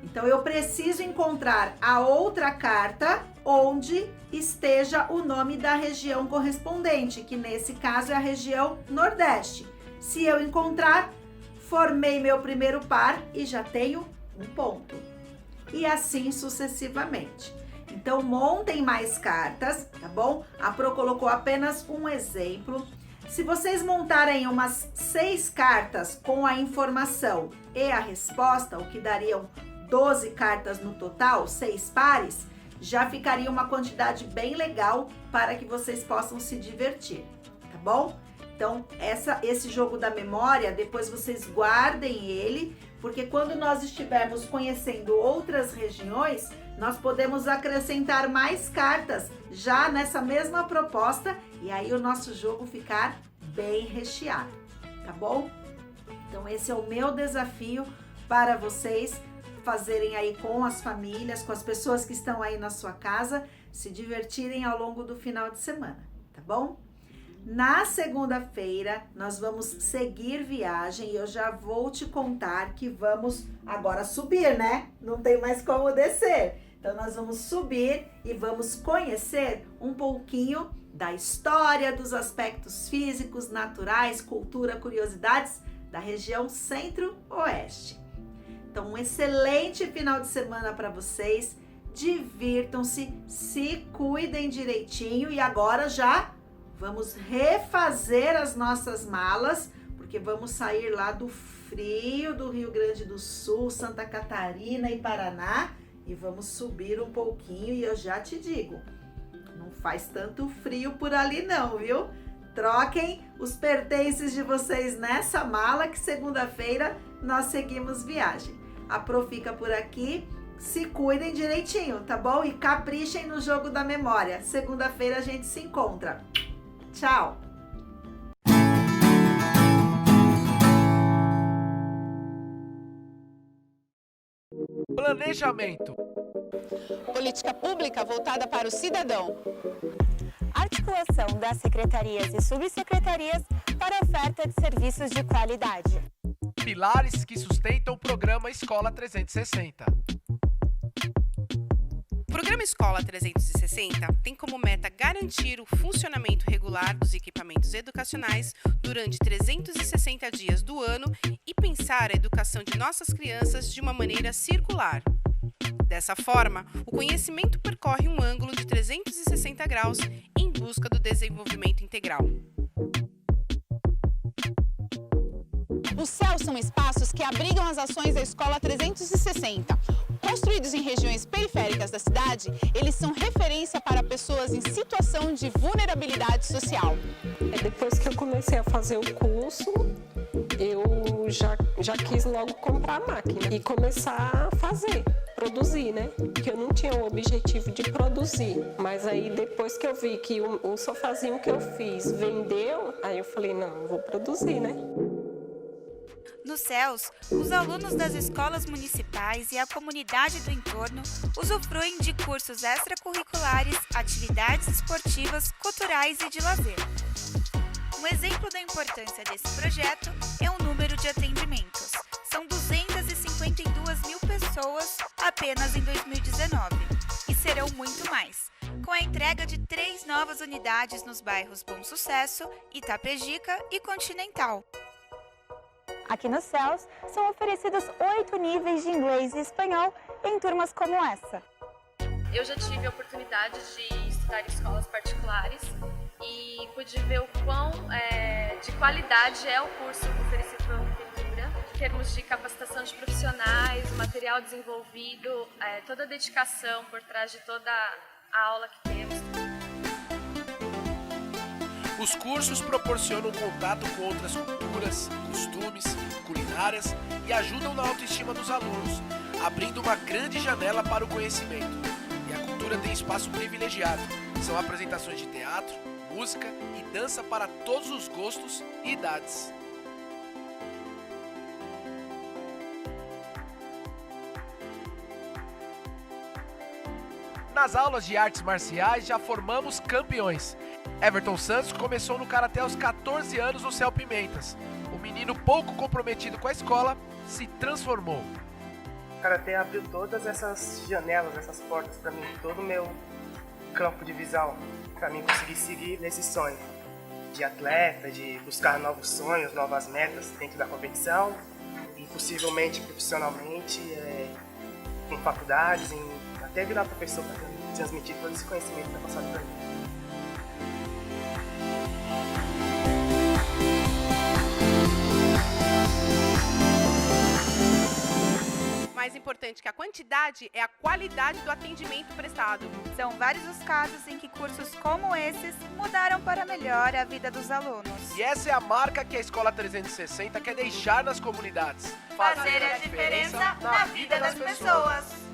Então, eu preciso encontrar a outra carta onde esteja o nome da região correspondente, que nesse caso é a região Nordeste. Se eu encontrar, formei meu primeiro par e já tenho um ponto. E assim sucessivamente. Então, montem mais cartas, tá bom? A Pro colocou apenas um exemplo. Se vocês montarem umas 6 cartas com a informação e a resposta, o que dariam 12 cartas no total, 6 pares, já ficaria uma quantidade bem legal para que vocês possam se divertir, tá bom? Então, esse jogo da memória, depois vocês guardem ele, porque quando nós estivermos conhecendo outras regiões, nós podemos acrescentar mais cartas já nessa mesma proposta e aí o nosso jogo ficar bem recheado, tá bom? Então, esse é o meu desafio para vocês fazerem aí com as famílias, com as pessoas que estão aí na sua casa, se divertirem ao longo do final de semana, tá bom? Na segunda-feira, nós vamos seguir viagem e eu já vou te contar que vamos agora subir, né? Não tem mais como descer. Então, nós vamos subir e vamos conhecer um pouquinho da história, dos aspectos físicos, naturais, cultura, curiosidades da região Centro-Oeste. Então, um excelente final de semana para vocês. Divirtam-se, se cuidem direitinho e agora já vamos refazer as nossas malas, porque vamos sair lá do frio do Rio Grande do Sul, Santa Catarina e Paraná e vamos subir um pouquinho e eu já te digo, não faz tanto frio por ali não, viu? Troquem os pertences de vocês nessa mala que segunda-feira nós seguimos viagem. A Pro fica por aqui. Se cuidem direitinho, tá bom? E caprichem no jogo da memória. Segunda-feira a gente se encontra. Tchau! Planejamento. Política pública voltada para o cidadão. Articulação das secretarias e subsecretarias para oferta de serviços de qualidade. Pilares que sustentam o programa Escola 360. O Programa Escola 360 tem como meta garantir o funcionamento regular dos equipamentos educacionais durante 360 dias do ano e pensar a educação de nossas crianças de uma maneira circular. Dessa forma, o conhecimento percorre um ângulo de 360 graus em busca do desenvolvimento integral. Os céus são espaços que abrigam as ações da Escola 360. Construídos em regiões periféricas da cidade, eles são referência para pessoas em situação de vulnerabilidade social. Depois que eu comecei a fazer o curso, eu já quis logo comprar a máquina e começar a fazer, produzir, né? Porque eu não tinha o objetivo de produzir. Mas aí depois que eu vi que o sofazinho que eu fiz vendeu, aí eu falei, não, vou produzir, né? Nos céus, os alunos das escolas municipais e a comunidade do entorno usufruem de cursos extracurriculares, atividades esportivas, culturais e de lazer. Um exemplo da importância desse projeto é o número de atendimentos. São 252 mil pessoas apenas em 2019 e serão muito mais, com a entrega de 3 novas unidades nos bairros Bom Sucesso, Itapejica e Continental. Aqui nos céus, são oferecidos 8 níveis de inglês e espanhol em turmas como essa. Eu já tive a oportunidade de estudar em escolas particulares e pude ver o quão de qualidade é o curso oferecido pela prefeitura, em termos de capacitação de profissionais, o material desenvolvido, toda a dedicação por trás de toda a aula que temos. Os cursos proporcionam contato com outras culturas, costumes, culinárias e ajudam na autoestima dos alunos, abrindo uma grande janela para o conhecimento. E a cultura tem espaço privilegiado. São apresentações de teatro, música e dança para todos os gostos e idades. Nas aulas de artes marciais já formamos campeões. Everton Santos começou no karatê aos 14 anos no Céu Pimentas. O menino pouco comprometido com a escola se transformou. O karatê abriu todas essas janelas, essas portas para mim, todo o meu campo de visão, para mim conseguir seguir nesse sonho de atleta, de buscar novos sonhos, novas metas dentro da competição e possivelmente profissionalmente, em faculdades, até virar professor para transmitir todo esse conhecimento que é passado para mim. Mais importante que a quantidade é a qualidade do atendimento prestado. São vários os casos em que cursos como esses mudaram para melhor a vida dos alunos. E essa é a marca que a Escola 360 quer deixar nas comunidades. Fazer a diferença na vida das pessoas.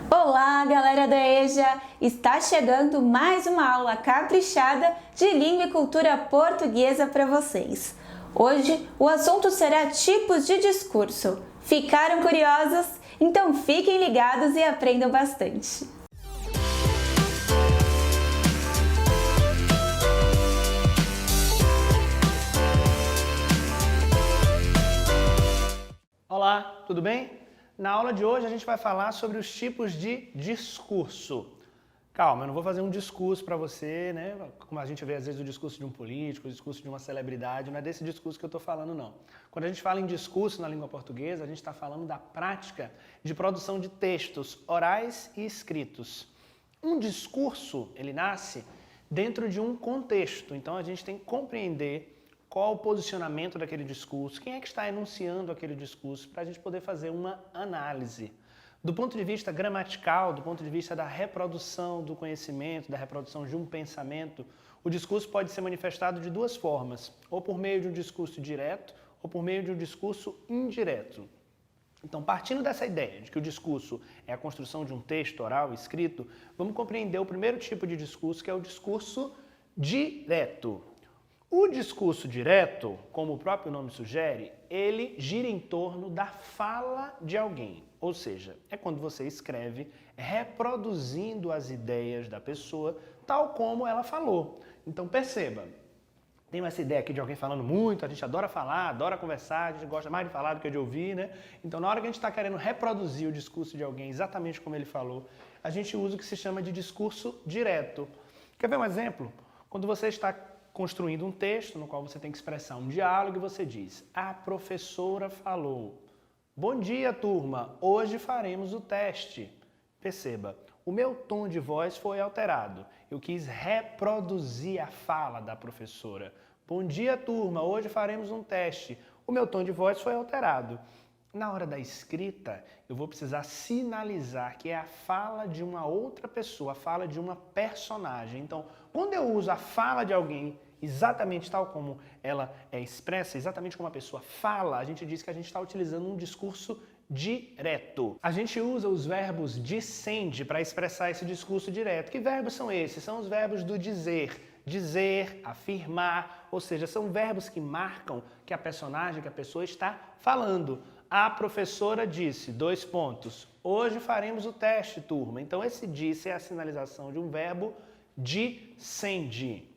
Olá, galera da EJA! Está chegando mais uma aula caprichada de língua e cultura portuguesa para vocês. Hoje o assunto será tipos de discurso. Ficaram curiosos? Então fiquem ligados e aprendam bastante. Olá, tudo bem? Na aula de hoje a gente vai falar sobre os tipos de discurso. Calma, eu não vou fazer um discurso para você, né? Como a gente vê às vezes o discurso de um político, o discurso de uma celebridade, não é desse discurso que eu estou falando não. Quando a gente fala em discurso na língua portuguesa, a gente está falando da prática de produção de textos orais e escritos. Um discurso, ele nasce dentro de um contexto, então a gente tem que compreender qual o posicionamento daquele discurso, quem é que está enunciando aquele discurso, para a gente poder fazer uma análise. Do ponto de vista gramatical, do ponto de vista da reprodução do conhecimento, da reprodução de um pensamento, o discurso pode ser manifestado de duas formas, ou por meio de um discurso direto, ou por meio de um discurso indireto. Então, partindo dessa ideia de que o discurso é a construção de um texto oral escrito, vamos compreender o primeiro tipo de discurso, que é o discurso direto. O discurso direto, como o próprio nome sugere, ele gira em torno da fala de alguém. Ou seja, é quando você escreve reproduzindo as ideias da pessoa, tal como ela falou. Então perceba, tem essa ideia aqui de alguém falando muito, a gente adora falar, adora conversar, a gente gosta mais de falar do que de ouvir, né? Então na hora que a gente está querendo reproduzir o discurso de alguém exatamente como ele falou, a gente usa o que se chama de discurso direto. Quer ver um exemplo? Quando você está construindo um texto no qual você tem que expressar um diálogo e você diz: a professora falou, bom dia turma, hoje faremos o teste. Perceba, o meu tom de voz foi alterado, eu quis reproduzir a fala da professora. Bom dia turma, hoje faremos um teste. O meu tom de voz foi alterado. Na hora da escrita, eu vou precisar sinalizar que é a fala de uma outra pessoa, a fala de uma personagem. Então, quando eu uso a fala de alguém exatamente tal como ela é expressa, exatamente como a pessoa fala, a gente diz que a gente está utilizando um discurso direto. A gente usa os verbos dissende para expressar esse discurso direto. Que verbos são esses? São os verbos do dizer. Dizer, afirmar, ou seja, são verbos que marcam que a personagem, que a pessoa está falando. A professora disse, : hoje faremos o teste, turma. Então esse disse é a sinalização de um verbo dissende.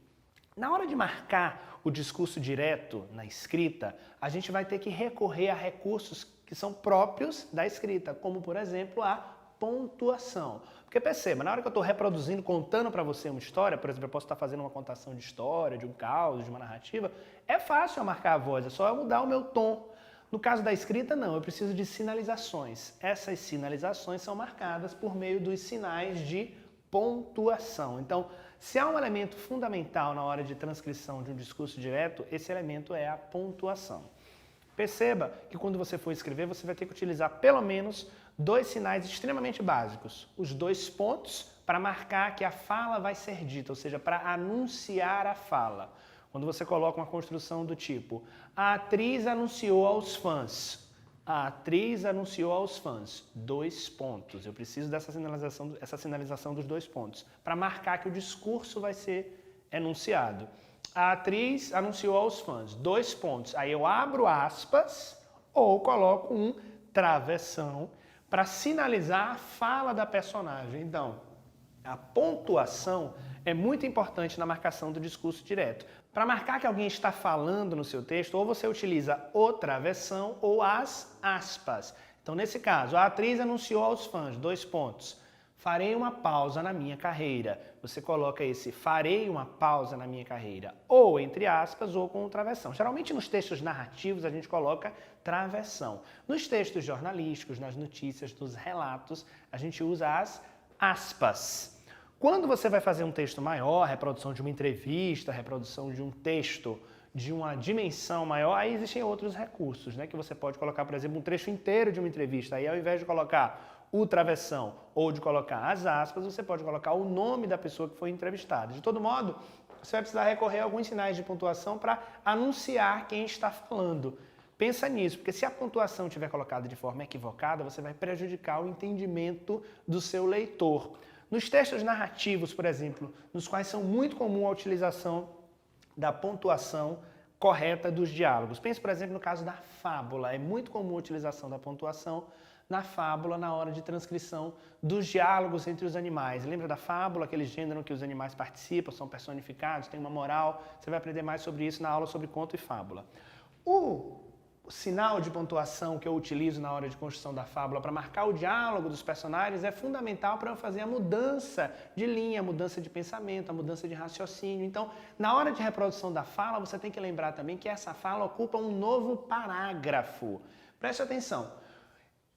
Na hora de marcar o discurso direto na escrita, a gente vai ter que recorrer a recursos que são próprios da escrita, como, por exemplo, a pontuação. Porque perceba, na hora que eu estou reproduzindo, contando para você uma história, por exemplo, eu posso estar fazendo uma contação de história, de um caos, de uma narrativa, é fácil eu marcar a voz, é só eu mudar o meu tom. No caso da escrita, não, eu preciso de sinalizações. Essas sinalizações são marcadas por meio dos sinais de pontuação. Então, se há um elemento fundamental na hora de transcrição de um discurso direto, esse elemento é a pontuação. Perceba que quando você for escrever, você vai ter que utilizar pelo menos dois sinais extremamente básicos. Os dois pontos para marcar que a fala vai ser dita, ou seja, para anunciar a fala. Quando você coloca uma construção do tipo, a atriz anunciou aos fãs. A atriz anunciou aos fãs. 2 pontos. Eu preciso dessa sinalização dos 2 pontos, para marcar que o discurso vai ser enunciado. A atriz anunciou aos fãs. 2 pontos. Aí eu abro aspas ou coloco um travessão para sinalizar a fala da personagem. Então, a pontuação é muito importante na marcação do discurso direto. Para marcar que alguém está falando no seu texto, ou você utiliza o travessão ou as aspas. Então, nesse caso, a atriz anunciou aos fãs, 2 pontos. Farei uma pausa na minha carreira. Você coloca esse farei uma pausa na minha carreira, ou entre aspas, ou com o travessão. Geralmente nos textos narrativos a gente coloca travessão. Nos textos jornalísticos, nas notícias, nos relatos, a gente usa as aspas. Quando você vai fazer um texto maior, reprodução de uma entrevista, reprodução de um texto de uma dimensão maior, aí existem outros recursos, né? Que você pode colocar, por exemplo, um trecho inteiro de uma entrevista. Aí ao invés de colocar o travessão ou de colocar as aspas, você pode colocar o nome da pessoa que foi entrevistada. De todo modo, você vai precisar recorrer a alguns sinais de pontuação para anunciar quem está falando. Pensa nisso, porque se a pontuação estiver colocada de forma equivocada, você vai prejudicar o entendimento do seu leitor. Nos textos narrativos, por exemplo, nos quais são muito comum a utilização da pontuação correta dos diálogos. Pense, por exemplo, no caso da fábula. É muito comum a utilização da pontuação na fábula na hora de transcrição dos diálogos entre os animais. Lembra da fábula, aquele gênero que os animais participam, são personificados, tem uma moral? Você vai aprender mais sobre isso na aula sobre conto e fábula. O sinal de pontuação que eu utilizo na hora de construção da fábula para marcar o diálogo dos personagens é fundamental para eu fazer a mudança de linha, a mudança de pensamento, a mudança de raciocínio. Então, na hora de reprodução da fala, você tem que lembrar também que essa fala ocupa um novo parágrafo. Preste atenção.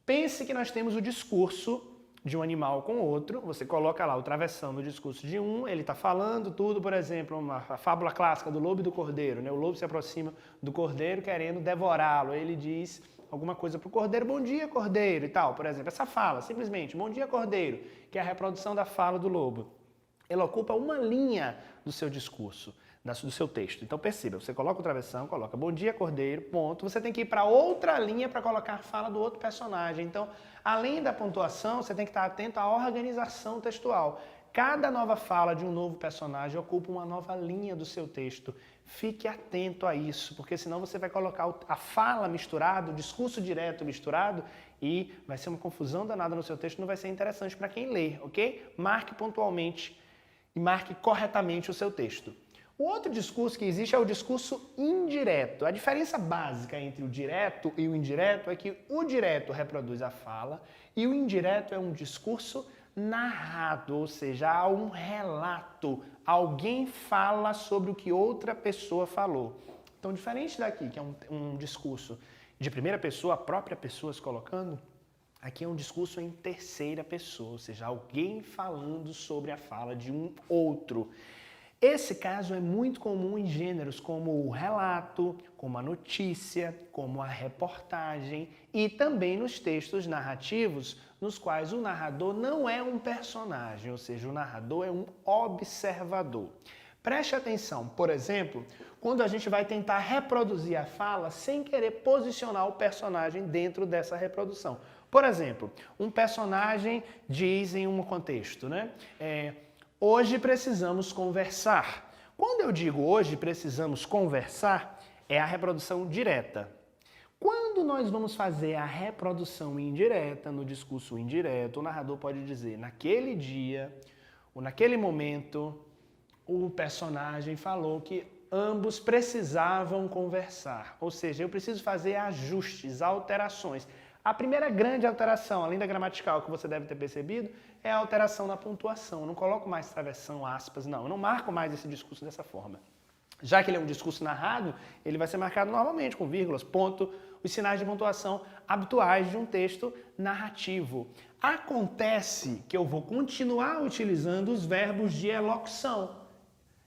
Pense que nós temos o discurso de um animal com outro, você coloca lá o travessão no discurso de um, ele está falando tudo, por exemplo, a fábula clássica do lobo e do cordeiro, né? O lobo se aproxima do cordeiro querendo devorá-lo, ele diz alguma coisa para o cordeiro, bom dia cordeiro e tal, por exemplo, essa fala, simplesmente, bom dia cordeiro, que é a reprodução da fala do lobo. Ela ocupa uma linha do seu discurso, do seu texto. Então perceba, você coloca o travessão, coloca bom dia cordeiro, ponto, você tem que ir para outra linha para colocar a fala do outro personagem. Então, além da pontuação, você tem que estar atento à organização textual. Cada nova fala de um novo personagem ocupa uma nova linha do seu texto. Fique atento a isso, porque senão você vai colocar a fala misturada, o discurso direto misturado e vai ser uma confusão danada no seu texto, não vai ser interessante para quem lê, ok? Marque pontualmente e marque corretamente o seu texto. O outro discurso que existe é o discurso indireto. A diferença básica entre o direto e o indireto é que o direto reproduz a fala e o indireto é um discurso narrado, ou seja, há um relato. Alguém fala sobre o que outra pessoa falou. Então, diferente daqui, que é um discurso de primeira pessoa, a própria pessoa se colocando, aqui é um discurso em terceira pessoa, ou seja, alguém falando sobre a fala de um outro. Esse caso é muito comum em gêneros como o relato, como a notícia, como a reportagem e também nos textos narrativos, nos quais o narrador não é um personagem, ou seja, o narrador é um observador. Preste atenção, por exemplo, quando a gente vai tentar reproduzir a fala sem querer posicionar o personagem dentro dessa reprodução. Por exemplo, um personagem diz em um contexto, né? Hoje precisamos conversar. Quando eu digo hoje precisamos conversar, é a reprodução direta. Quando nós vamos fazer a reprodução indireta, no discurso indireto, o narrador pode dizer, naquele dia, ou naquele momento, o personagem falou que ambos precisavam conversar. Ou seja, eu preciso fazer ajustes, alterações. A primeira grande alteração, além da gramatical que você deve ter percebido, é a alteração na pontuação. Eu não coloco mais travessão, aspas, não. Eu não marco mais esse discurso dessa forma. Já que ele é um discurso narrado, ele vai ser marcado normalmente com vírgulas, ponto, os sinais de pontuação habituais de um texto narrativo. Acontece que eu vou continuar utilizando os verbos de elocução.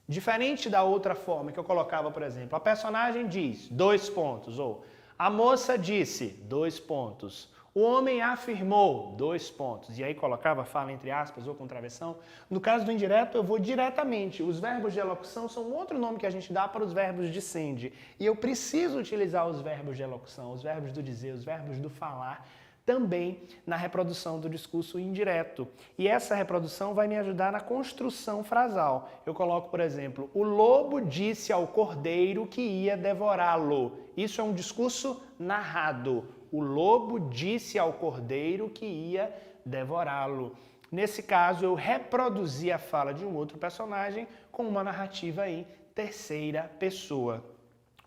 Diferente da outra forma que eu colocava, por exemplo, a personagem diz, 2 pontos, ou a moça disse, 2 pontos. O homem afirmou, 2 pontos. E aí colocava a fala entre aspas ou com travessão. No caso do indireto, eu vou diretamente. Os verbos de elocução são outro nome que a gente dá para os verbos de sende. E eu preciso utilizar os verbos de elocução, os verbos do dizer, os verbos do falar, também na reprodução do discurso indireto. E essa reprodução vai me ajudar na construção frasal. Eu coloco, por exemplo, o lobo disse ao cordeiro que ia devorá-lo. Isso é um discurso narrado. O lobo disse ao cordeiro que ia devorá-lo. Nesse caso, eu reproduzi a fala de um outro personagem com uma narrativa em terceira pessoa.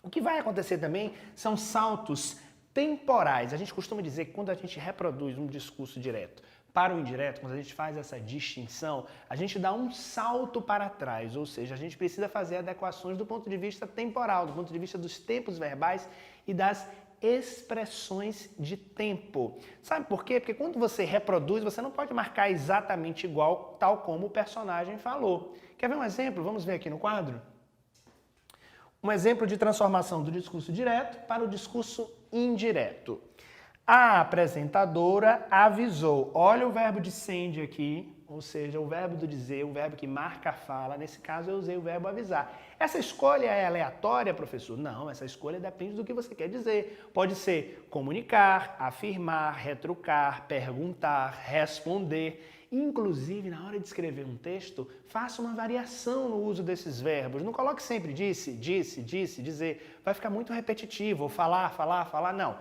O que vai acontecer também são saltos temporais. A gente costuma dizer que quando a gente reproduz um discurso direto para o indireto, quando a gente faz essa distinção, a gente dá um salto para trás, ou seja, a gente precisa fazer adequações do ponto de vista temporal, do ponto de vista dos tempos verbais e das expressões de tempo. Sabe por quê? Porque quando você reproduz, você não pode marcar exatamente igual, tal como o personagem falou. Quer ver um exemplo? Vamos ver aqui no quadro? Um exemplo de transformação do discurso direto para o discurso indireto. A apresentadora avisou. Olha o verbo de sende aqui, ou seja, o verbo do dizer, o verbo que marca a fala. Nesse caso, eu usei o verbo avisar. Essa escolha é aleatória, professor? Não, essa escolha depende do que você quer dizer. Pode ser comunicar, afirmar, retrucar, perguntar, responder. Inclusive, na hora de escrever um texto, faça uma variação no uso desses verbos. Não coloque sempre disse, dizer. Vai ficar muito repetitivo, ou falar, não.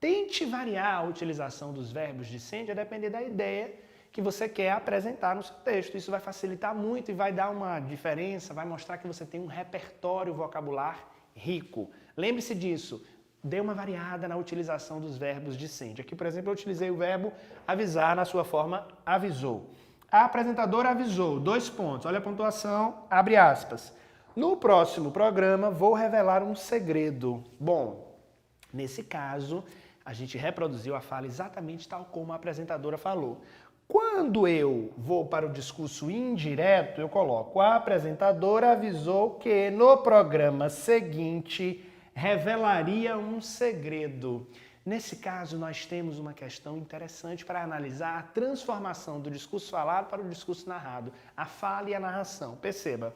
Tente variar a utilização dos verbos de sende a depender da ideia que você quer apresentar no seu texto. Isso vai facilitar muito e vai dar uma diferença, vai mostrar que você tem um repertório vocabular rico. Lembre-se disso. Dê uma variada na utilização dos verbos de sende. Aqui, por exemplo, eu utilizei o verbo avisar na sua forma avisou. A apresentadora avisou, 2 pontos. Olha a pontuação, abre aspas. No próximo programa, vou revelar um segredo. Bom, nesse caso, a gente reproduziu a fala exatamente tal como a apresentadora falou. Quando eu vou para o discurso indireto, eu coloco a apresentadora avisou que no programa seguinte revelaria um segredo. Nesse caso, nós temos uma questão interessante para analisar a transformação do discurso falado para o discurso narrado, a fala e a narração. Perceba,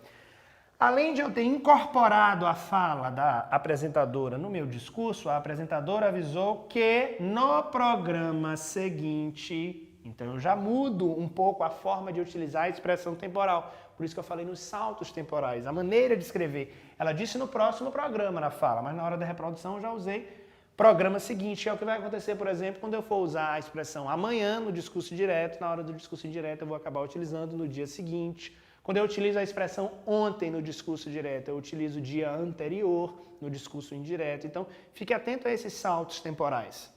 além de eu ter incorporado a fala da apresentadora no meu discurso, a apresentadora avisou que no programa seguinte... Então, eu já mudo um pouco a forma de utilizar a expressão temporal. Por isso que eu falei nos saltos temporais, a maneira de escrever. Ela disse no próximo programa na fala, mas na hora da reprodução eu já usei programa seguinte, que é o que vai acontecer, por exemplo, quando eu for usar a expressão amanhã no discurso direto, na hora do discurso indireto eu vou acabar utilizando no dia seguinte. Quando eu utilizo a expressão ontem no discurso direto, eu utilizo o dia anterior no discurso indireto. Então, fique atento a esses saltos temporais.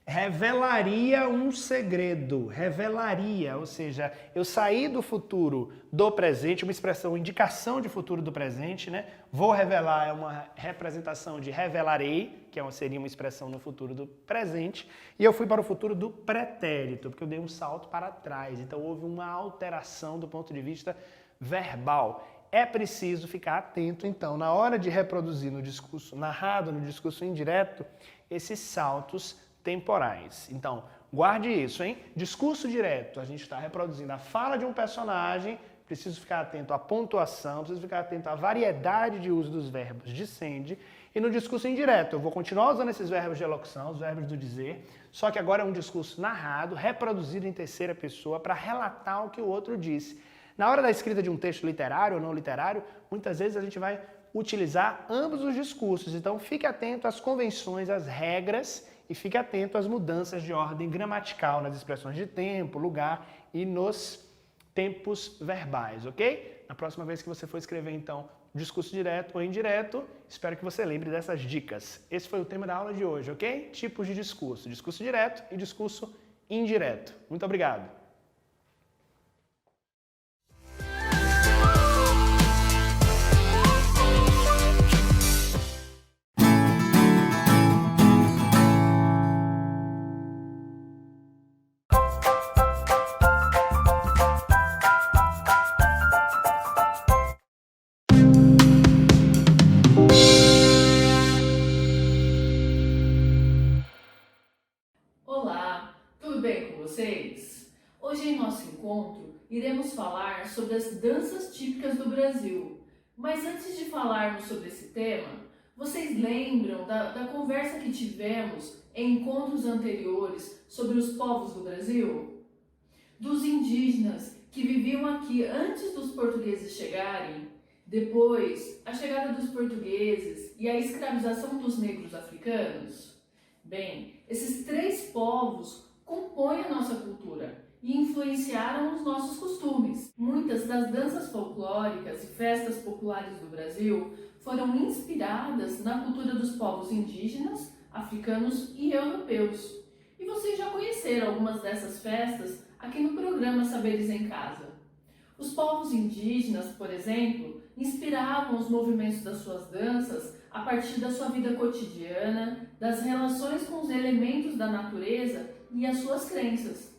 Revelaria um segredo, revelaria, ou seja, eu saí do futuro do presente, uma expressão, indicação de futuro do presente, né? Vou revelar é uma representação de revelarei, que seria uma expressão no futuro do presente, e eu fui para o futuro do pretérito, porque eu dei um salto para trás, então houve uma alteração do ponto de vista verbal. É preciso ficar atento, então, na hora de reproduzir no discurso narrado, no discurso indireto, esses saltos temporais. Então, guarde isso, hein? Discurso direto, a gente está reproduzindo a fala de um personagem, preciso ficar atento à pontuação, preciso ficar atento à variedade de uso dos verbos de sende. E no discurso indireto, eu vou continuar usando esses verbos de elocução, os verbos do dizer, só que agora é um discurso narrado, reproduzido em terceira pessoa para relatar o que o outro disse. Na hora da escrita de um texto literário ou não literário, muitas vezes a gente vai utilizar ambos os discursos. Então, fique atento às convenções, às regras, e fique atento às mudanças de ordem gramatical nas expressões de tempo, lugar e nos tempos verbais, ok? Na próxima vez que você for escrever, então, discurso direto ou indireto, espero que você lembre dessas dicas. Esse foi o tema da aula de hoje, ok? Tipos de discurso, discurso direto e discurso indireto. Muito obrigado! Olá, bem com vocês? Hoje em nosso encontro iremos falar sobre as danças típicas do Brasil. Mas antes de falarmos sobre esse tema, vocês lembram da conversa que tivemos em encontros anteriores sobre os povos do Brasil? Dos indígenas que viviam aqui antes dos portugueses chegarem, depois a chegada dos portugueses e a escravização dos negros africanos? Bem, esses 3 povos compõem a nossa cultura e influenciaram os nossos costumes. Muitas das danças folclóricas e festas populares do Brasil foram inspiradas na cultura dos povos indígenas, africanos e europeus. E vocês já conheceram algumas dessas festas aqui no programa Saberes em Casa. Os povos indígenas, por exemplo, inspiravam os movimentos das suas danças a partir da sua vida cotidiana, das relações com os elementos da natureza e as suas crenças.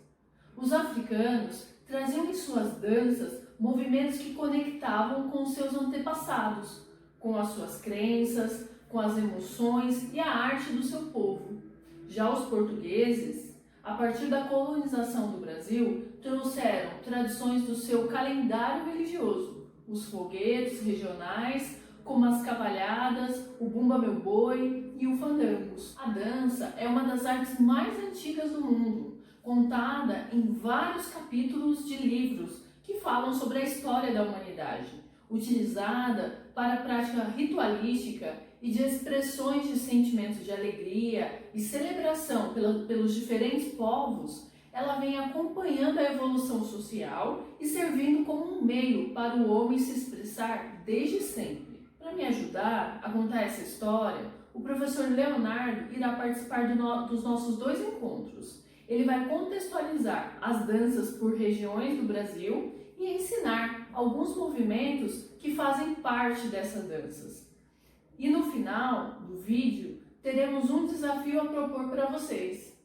Os africanos traziam em suas danças movimentos que conectavam com os seus antepassados, com as suas crenças, com as emoções e a arte do seu povo. Já os portugueses, a partir da colonização do Brasil, trouxeram tradições do seu calendário religioso, os foguetes regionais, como as cavalhadas, o bumba meu boi e o fandangos. A dança é uma das artes mais antigas do mundo, contada em vários capítulos de livros que falam sobre a história da humanidade. Utilizada para a prática ritualística e de expressões de sentimentos de alegria e celebração pelos diferentes povos, ela vem acompanhando a evolução social e servindo como um meio para o homem se expressar desde sempre. Para me ajudar a contar essa história, o professor Leonardo irá participar dos nossos 2 encontros. Ele vai contextualizar as danças por regiões do Brasil e ensinar alguns movimentos que fazem parte dessas danças. E no final do vídeo, teremos um desafio a propor para vocês.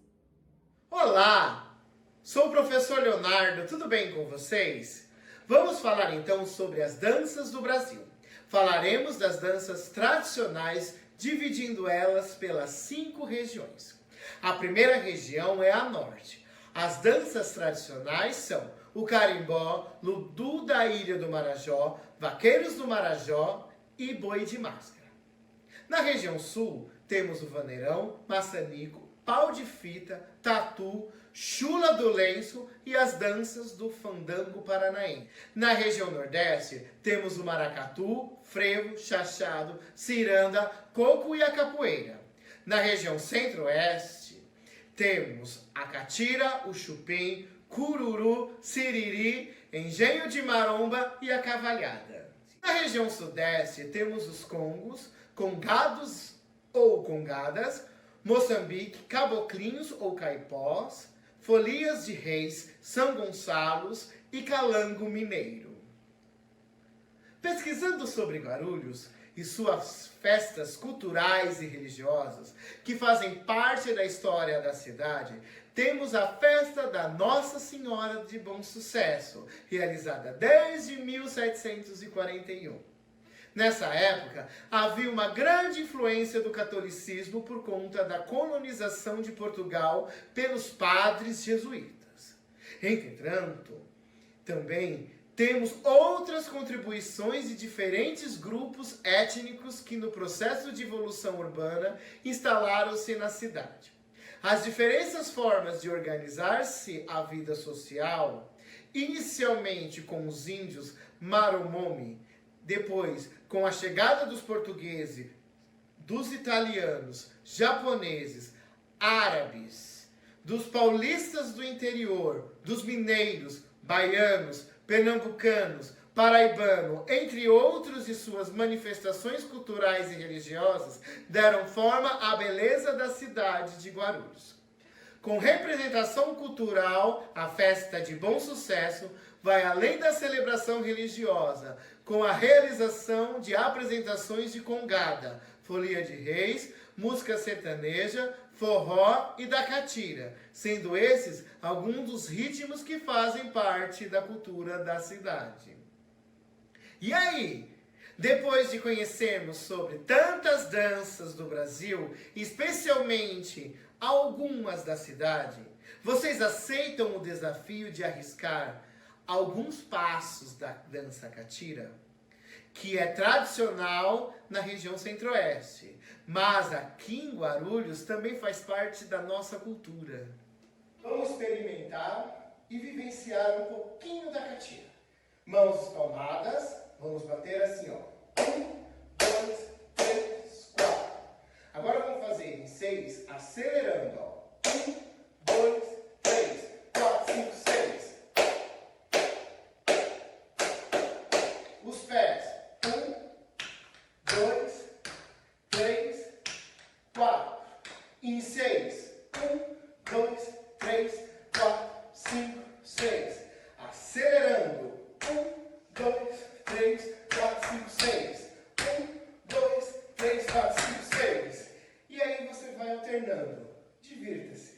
Olá! Sou o professor Leonardo, tudo bem com vocês? Vamos falar então sobre as danças do Brasil. Falaremos das danças tradicionais, dividindo elas pelas 5 regiões. A primeira região é a norte. As danças tradicionais são o carimbó, ludu da Ilha do Marajó, vaqueiros do Marajó e boi de máscara. Na região sul, temos o vaneirão, maçanico, pau de fita, tatu, chula do lenço e as danças do fandango paranaense. Na região nordeste, temos o maracatu, frevo, chachado, ciranda, coco e a capoeira. Na região centro-oeste, temos a catira, o chupim, cururu, siriri, engenho de maromba e a cavalhada. Na região sudeste, temos os congos, congados ou congadas, Moçambique, caboclinhos ou caipós, folias de reis, São Gonçalos e calango mineiro. Pesquisando sobre Guarulhos e suas festas culturais e religiosas que fazem parte da história da cidade, temos a festa da Nossa Senhora de Bom Sucesso, realizada desde 1741. Nessa época, havia uma grande influência do catolicismo por conta da colonização de Portugal pelos padres jesuítas. Entretanto, também temos outras contribuições de diferentes grupos étnicos que, no processo de evolução urbana, instalaram-se na cidade. As diferentes formas de organizar-se a vida social, inicialmente com os índios Maromomi, depois, com a chegada dos portugueses, dos italianos, japoneses, árabes, dos paulistas do interior, dos mineiros, baianos, pernambucanos, paraibano, entre outros de suas manifestações culturais e religiosas, deram forma à beleza da cidade de Guarulhos. Com representação cultural, a festa de Bom Sucesso vai além da celebração religiosa, com a realização de apresentações de congada, folia de reis, música sertaneja, forró e da catira, sendo esses alguns dos ritmos que fazem parte da cultura da cidade. E aí, depois de conhecermos sobre tantas danças do Brasil, especialmente algumas da cidade, Vocês aceitam o desafio de arriscar alguns passos da dança catira, que é tradicional na região centro-oeste, mas aqui em Guarulhos também faz parte da nossa cultura. Vamos experimentar e vivenciar um pouquinho da catira. Mãos palmadas, vamos bater assim, ó. 1, 2, 3, 4. Agora vamos fazer em 6, acelerando, ó. 1, 2, 3, 4, 5, 6. Os pés. 1, 2, 3, 4. Em 6. 1, 2, 3, 4, 5, 6. Acelerando. 1, 2, 3, 4, 5, 6. 1, 2, 3, 4, 5, 6. E aí você vai alternando. Divirta-se.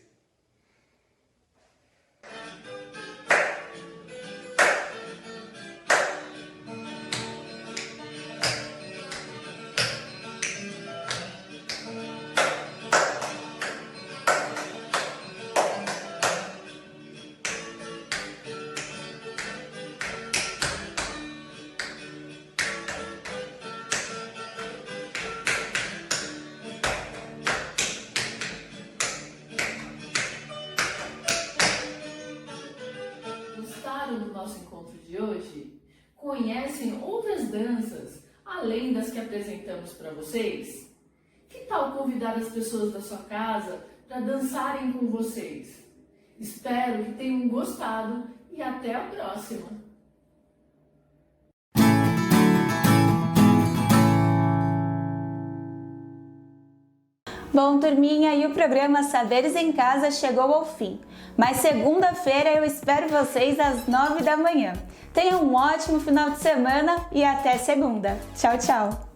Gostaram do nosso encontro de hoje? Conhecem outras danças além das que apresentamos para vocês? Que tal convidar as pessoas da sua casa para dançarem com vocês? Espero que tenham gostado e até a próxima! Bom, turminha, e o programa Saberes em Casa chegou ao fim. Mas segunda-feira eu espero vocês às 9 da manhã. Tenham um ótimo final de semana e até segunda. Tchau, tchau!